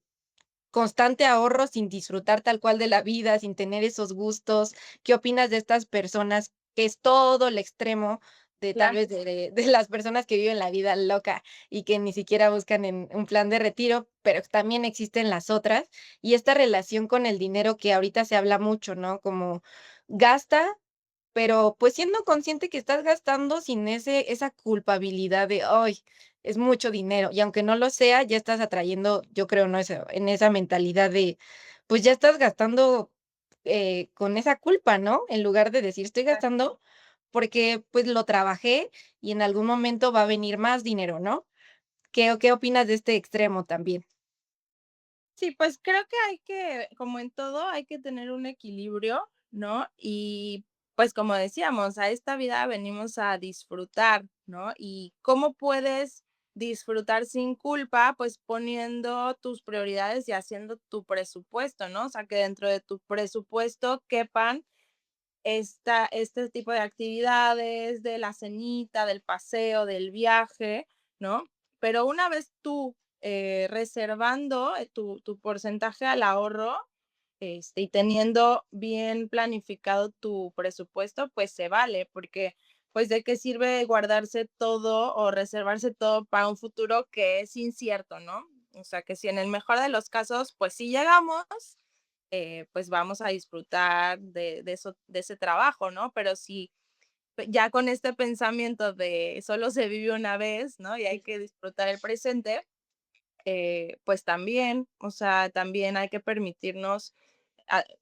constante ahorro sin disfrutar tal cual de la vida, sin tener esos gustos. ¿Qué opinas de estas personas? Que es todo el extremo de tal Claro. vez de las personas que viven la vida loca y que ni siquiera buscan en un plan de retiro, pero también existen las otras. Y esta relación con el dinero que ahorita se habla mucho, ¿no? Como gasta, pero, pues, siendo consciente que estás gastando sin esa culpabilidad de: "Ay, es mucho dinero", y aunque no lo sea, ya estás atrayendo, yo creo, ¿no? En esa mentalidad de, pues, ya estás gastando, con esa culpa, ¿no? En lugar de decir: "Estoy gastando porque, pues, lo trabajé y en algún momento va a venir más dinero", ¿no? ¿Qué opinas de este extremo también? Sí, pues creo que hay que, como en todo, hay que tener un equilibrio, ¿no? Y pues como decíamos, a esta vida venimos a disfrutar, ¿no? Y cómo puedes disfrutar sin culpa, pues poniendo tus prioridades y haciendo tu presupuesto, ¿no? O sea, que dentro de tu presupuesto quepan este tipo de actividades, de la cenita, del paseo, del viaje, ¿no? Pero una vez tú, reservando, tu porcentaje al ahorro, y teniendo bien planificado tu presupuesto, pues se vale, porque, pues, ¿de qué sirve guardarse todo o reservarse todo para un futuro que es incierto, no? O sea, que si en el mejor de los casos, pues sí llegamos, pues vamos a disfrutar de eso, de ese trabajo, ¿no? Pero si ya con este pensamiento de solo se vive una vez, ¿no? Y hay que disfrutar el presente, pues también, o sea, también hay que permitirnos,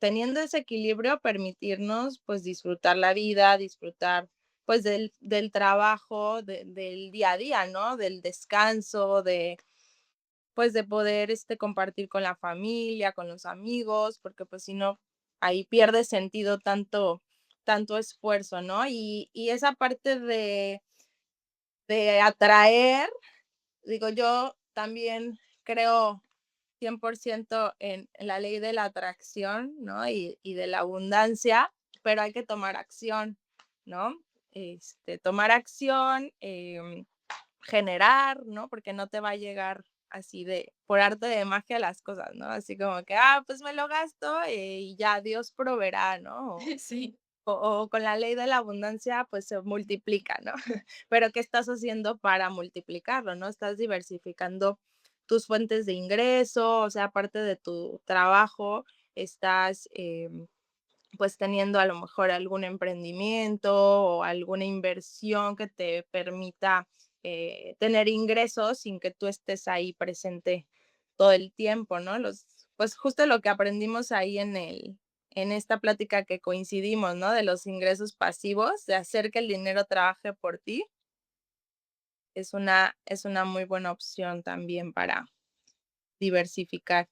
teniendo ese equilibrio, permitirnos pues disfrutar la vida, disfrutar pues del trabajo, del día a día, ¿no? Del descanso, pues, de poder, compartir con la familia, con los amigos, porque, pues, si no, ahí pierde sentido tanto esfuerzo, ¿no? Y esa parte de atraer, digo, yo también creo 100% en la ley de la atracción, ¿no? Y de la abundancia, pero hay que tomar acción, ¿no? Tomar acción, generar, ¿no? Porque no te va a llegar así de por arte de magia las cosas, ¿no? Así como que, pues me lo gasto, y ya Dios proveerá, ¿no? Sí. O con la ley de la abundancia, pues se multiplica, ¿no? Pero ¿qué estás haciendo para multiplicarlo, no? Estás diversificando tus fuentes de ingreso, o sea, aparte de tu trabajo, estás, pues teniendo a lo mejor algún emprendimiento o alguna inversión que te permita tener ingresos sin que tú estés ahí presente todo el tiempo, ¿no? Pues justo lo que aprendimos ahí en esta plática que coincidimos, ¿no? De los ingresos pasivos, de hacer que el dinero trabaje por ti, es una muy buena opción también para diversificar.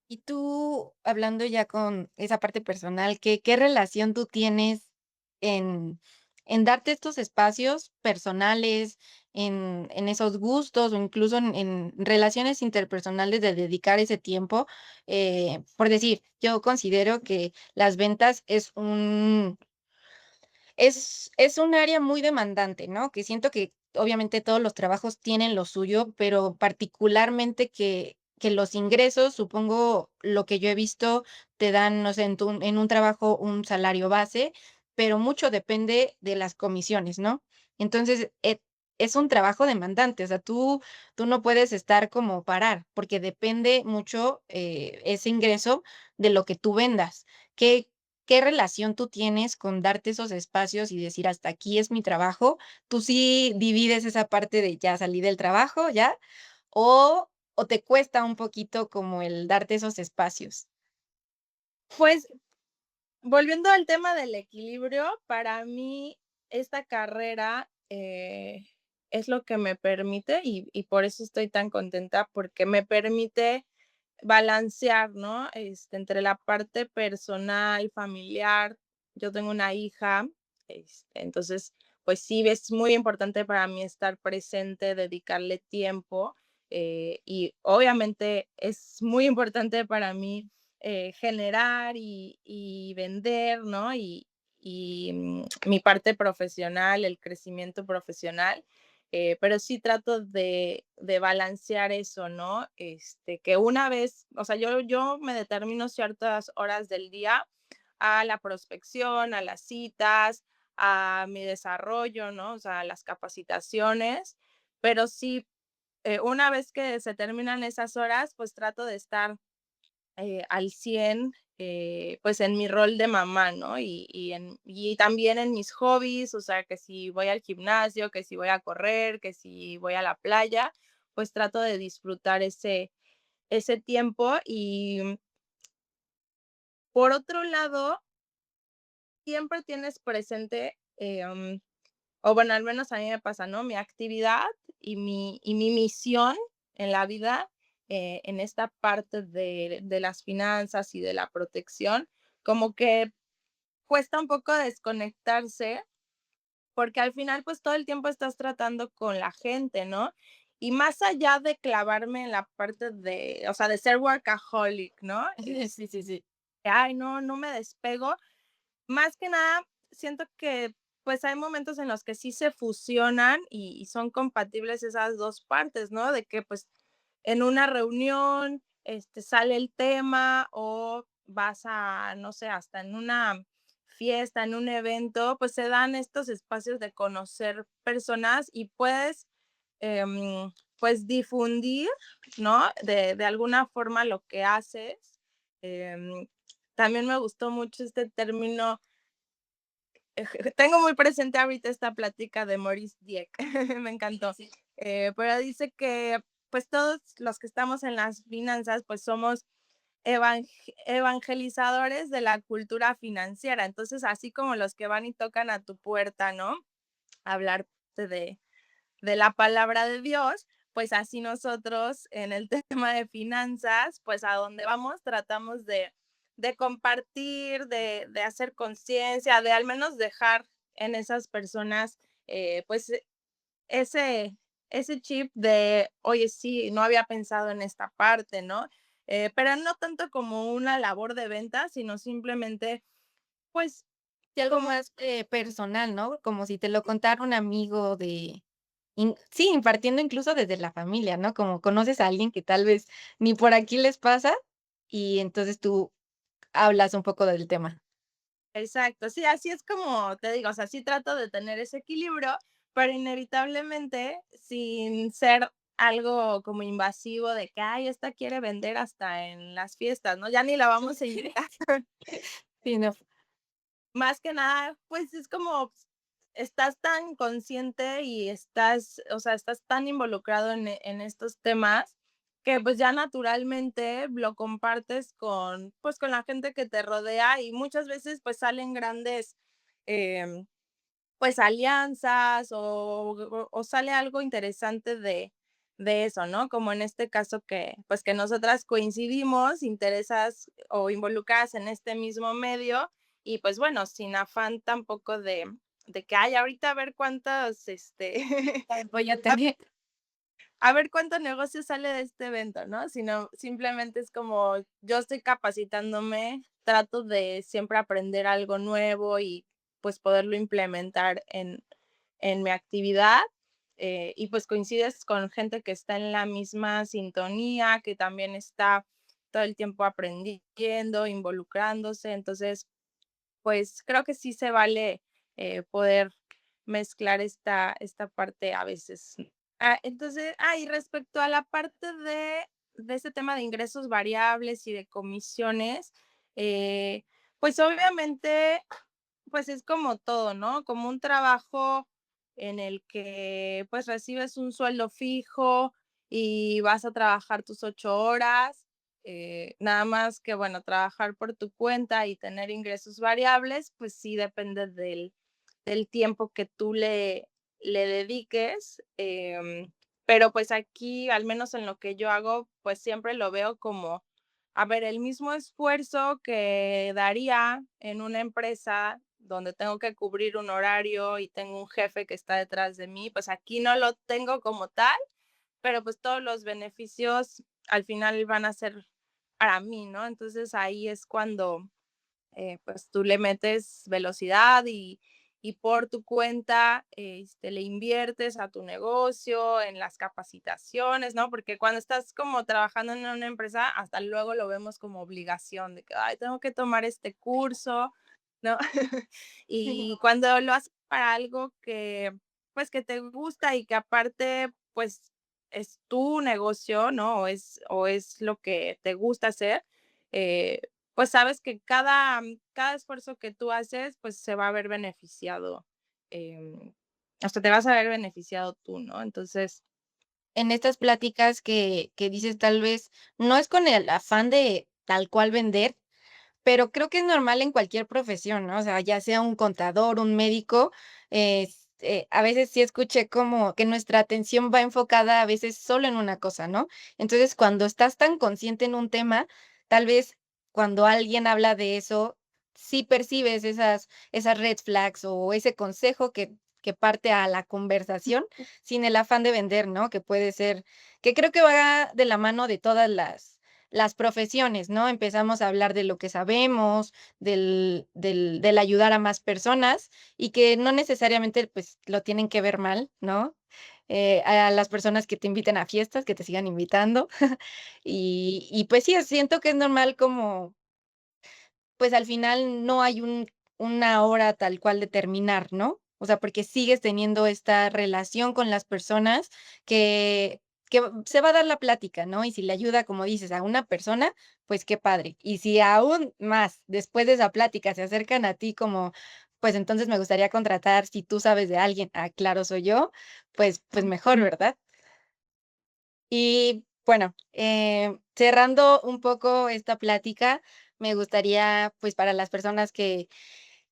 Y tú, hablando ya con esa parte personal, ¿qué relación tú tienes en darte estos espacios personales, en esos gustos, o incluso en relaciones interpersonales de dedicar ese tiempo? Por decir, yo considero que las ventas es un área muy demandante, ¿no? Que siento que obviamente todos los trabajos tienen lo suyo, pero particularmente que los ingresos, supongo, lo que yo he visto, te dan, no sé, en un trabajo un salario base, pero mucho depende de las comisiones, ¿no? Entonces, es un trabajo demandante, o sea, tú no puedes estar como parar, porque depende mucho, ese ingreso de lo que tú vendas. ¿Qué ¿qué relación tú tienes con darte esos espacios y decir: "Hasta aquí es mi trabajo"? ¿Tú sí divides esa parte de ya salí del trabajo, ya? ¿O te cuesta un poquito como el darte esos espacios? Pues, volviendo al tema del equilibrio, para mí esta carrera, es lo que me permite, y por eso estoy tan contenta, porque me permite balancear, ¿no? Entre la parte personal, familiar. Yo tengo una hija, entonces, pues sí, es muy importante para mí estar presente, dedicarle tiempo, y obviamente es muy importante para mí, generar y vender, ¿no? Mi parte profesional, el crecimiento profesional, pero sí trato de balancear eso, ¿no? Que una vez, o sea, yo me determino ciertas horas del día a la prospección, a las citas, a mi desarrollo, ¿no? O sea, a las capacitaciones, pero sí, una vez que se terminan esas horas, pues trato de estar al 100, pues, en mi rol de mamá, ¿no? Y también en mis hobbies, o sea, que si voy al gimnasio, que si voy a correr, que si voy a la playa, pues, trato de disfrutar ese tiempo. Y, por otro lado, siempre tienes presente, o bueno, al menos a mí me pasa, ¿no? Mi actividad y mi misión en la vida, en esta parte de las finanzas y de la protección, como que cuesta un poco desconectarse, porque al final, pues, todo el tiempo estás tratando con la gente, ¿no? Y más allá de clavarme en la parte de, o sea, de ser workaholic, ¿no? Sí, sí, sí. Ay, no me despego. Más que nada, siento que, pues, hay momentos en los que sí se fusionan y son compatibles esas 2 partes, ¿no? De que, pues, en una reunión, sale el tema o vas a, no sé, hasta en una fiesta, en un evento, pues, se dan estos espacios de conocer personas y puedes, pues, difundir, ¿no? De alguna forma lo que haces. También me gustó mucho este término. Tengo muy presente ahorita esta plática de Maurice Dieck, me encantó. Sí. Pero dice que, pues, todos los que estamos en las finanzas, pues, somos evangelizadores de la cultura financiera. Entonces, así como los que van y tocan a tu puerta, ¿no? A hablarte de la palabra de Dios, pues así nosotros en el tema de finanzas, pues a donde vamos tratamos de compartir, de hacer conciencia, de al menos dejar en esas personas, pues ese, ese chip de, oye, sí, no había pensado en esta parte, ¿no? Pero no tanto como una labor de venta, sino simplemente, pues, Sí, algo como más, personal, ¿no? Como si te lo contara un amigo sí, impartiendo incluso desde la familia, ¿no? Como conoces a alguien que tal vez ni por aquí les pasa, y entonces tú hablas un poco del tema. exacto, sí, así es como te digo, o sea, sí trato de tener ese equilibrio, pero inevitablemente sin ser algo como invasivo de que, ay, esta quiere vender hasta en las fiestas, ¿no? Ya ni la vamos a invitar. Sí, no. Más que nada, pues es como estás tan consciente y estás, o sea, estás tan involucrado en estos temas que pues ya naturalmente lo compartes con, pues con la gente que te rodea y muchas veces pues salen grandes, em, pues alianzas o sale algo interesante de eso, ¿no? Como en este caso que, pues que nosotras coincidimos, interesas o involucradas en este mismo medio y pues bueno, sin afán tampoco de que, ay, ahorita a ver cuántos, Voy a a, tener. a ver cuánto negocio sale de este evento, ¿no? Sino simplemente es como yo estoy capacitándome, trato de siempre aprender algo nuevo y pues poderlo implementar en mi actividad. Y pues coincides con gente que está en la misma sintonía, que también está todo el tiempo aprendiendo, involucrándose. Entonces, pues creo que sí se vale poder mezclar esta parte a veces. Entonces, y respecto a la parte de ese tema de ingresos variables y de comisiones, Pues obviamente, pues es como todo, ¿no? Como un trabajo en el que pues recibes un sueldo fijo y vas a trabajar tus 8 horas, nada más que, bueno, trabajar por tu cuenta y tener ingresos variables, pues sí depende del tiempo que tú le dediques. Pero pues aquí, al menos en lo que yo hago, pues siempre lo veo como, a ver, el mismo esfuerzo que daría en una empresa donde tengo que cubrir un horario y tengo un jefe que está detrás de mí, pues aquí no lo tengo como tal, pero pues todos los beneficios al final van a ser para mí, ¿no? Entonces ahí es cuando pues tú le metes velocidad y por tu cuenta le inviertes a tu negocio, en las capacitaciones, ¿no? Porque cuando estás como trabajando en una empresa, hasta luego lo vemos como obligación de que, ay, tengo que tomar este curso, ¿no? Y cuando lo haces para algo que, pues, que te gusta y que aparte, pues, es tu negocio, ¿no? O es lo que te gusta hacer, eh, pues sabes que cada esfuerzo que tú haces, pues se va a ver beneficiado, hasta te vas a ver beneficiado tú, ¿no? Entonces, En estas pláticas que dices, tal vez, no es con el afán de tal cual vender, pero creo que es normal en cualquier profesión, ¿no? O sea, ya sea un contador, un médico, a veces sí escuché como que nuestra atención va enfocada a veces solo en una cosa, ¿no? Entonces, cuando estás tan consciente en un tema, tal vez cuando alguien habla de eso, sí percibes esas red flags o ese consejo que parte a la conversación sin el afán de vender, ¿no? Que puede ser, que creo que va de la mano de todas las profesiones, ¿no? Empezamos a hablar de lo que sabemos, del ayudar a más personas y que no necesariamente, pues, lo tienen que ver mal, ¿no? A las personas que te inviten a fiestas, que te sigan invitando. Y pues sí, siento que es normal como pues, al final no hay una hora tal cual de terminar, ¿no? O sea, porque sigues teniendo esta relación con las personas que se va a dar la plática, ¿no? Y si le ayuda, como dices, a una persona, pues qué padre. Y si aún más, después de esa plática, se acercan a ti como, pues entonces me gustaría contratar, si tú sabes de alguien, ah, claro, soy yo, pues mejor, ¿verdad? Y bueno, cerrando un poco esta plática, me gustaría, pues, para las personas que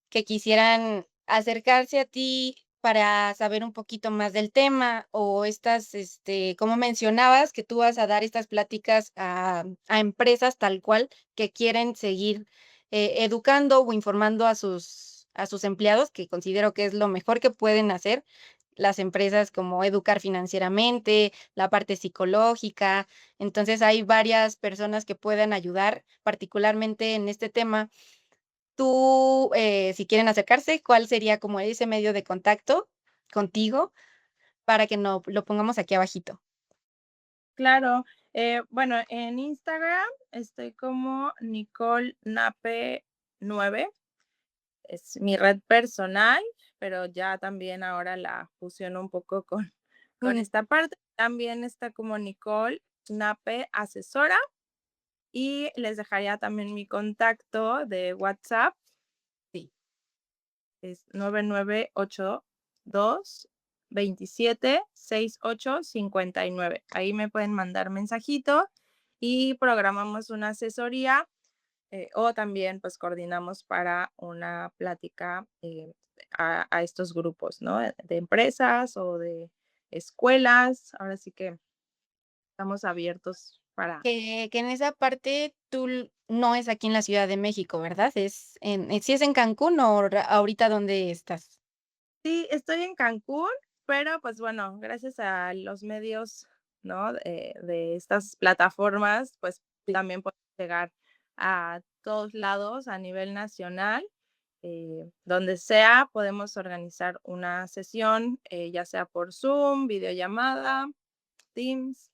quisieran acercarse a ti para saber un poquito más del tema o como mencionabas, que tú vas a dar estas pláticas a empresas tal cual que quieren seguir educando o informando a sus empleados, que considero que es lo mejor que pueden hacer las empresas, como educar financieramente, la parte psicológica. Entonces, hay varias personas que pueden ayudar, particularmente en este tema. Tú, si quieren acercarse, ¿cuál sería como ese medio de contacto contigo para que no lo pongamos aquí abajito? claro, bueno, en Instagram estoy como Nicole Nape 9, es mi red personal, pero ya también ahora la fusiono un poco con esta parte. También está como Nicole Nape Asesora y les dejaría también mi contacto de WhatsApp, Sí. es 9982 27 68 59. Ahí me pueden mandar mensajito y programamos una asesoría, o también pues coordinamos para una plática a estos grupos, ¿no? De empresas o de escuelas. Ahora sí que estamos abiertos para... Que en esa parte tú no es aquí en la Ciudad de México, ¿verdad? ¿Sí es en Cancún o ahorita dónde estás? Sí, estoy en Cancún, pero pues bueno, gracias a los medios, ¿no? De estas plataformas, pues Sí. también puedo llegar a todos lados a nivel nacional. Donde sea, podemos organizar una sesión, ya sea por Zoom, videollamada, Teams.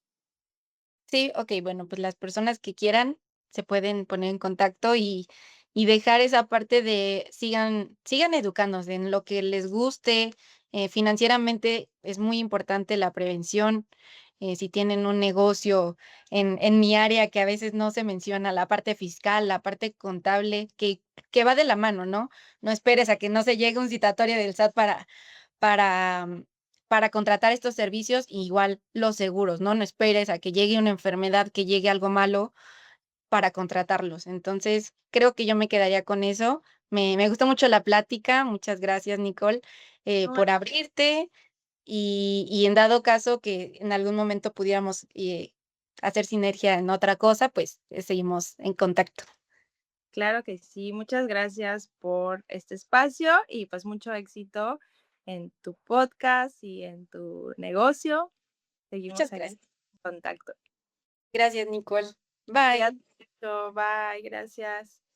Sí, okey, bueno, pues las personas que quieran se pueden poner en contacto y dejar esa parte de sigan educándose en lo que les guste, financieramente es muy importante la prevención, si tienen un negocio en mi área que a veces no se menciona, la parte fiscal, la parte contable, que va de la mano, ¿no? No esperes a que no se llegue un citatorio del SAT para, para contratar estos servicios, y igual los seguros, ¿no? No esperes a que llegue una enfermedad, que llegue algo malo para contratarlos. Entonces, creo que yo me quedaría con eso. Me gustó mucho la plática. Muchas gracias, Nicole, No, por abrirte y en dado caso que en algún momento pudiéramos, hacer sinergia en otra cosa, pues, seguimos en contacto. claro que sí. Muchas gracias por este espacio y pues mucho éxito en tu podcast y en tu negocio. Muchas Seguimos ahí gracias. en contacto. Gracias, Nicole. Bye. Cuídate mucho. Bye. Gracias.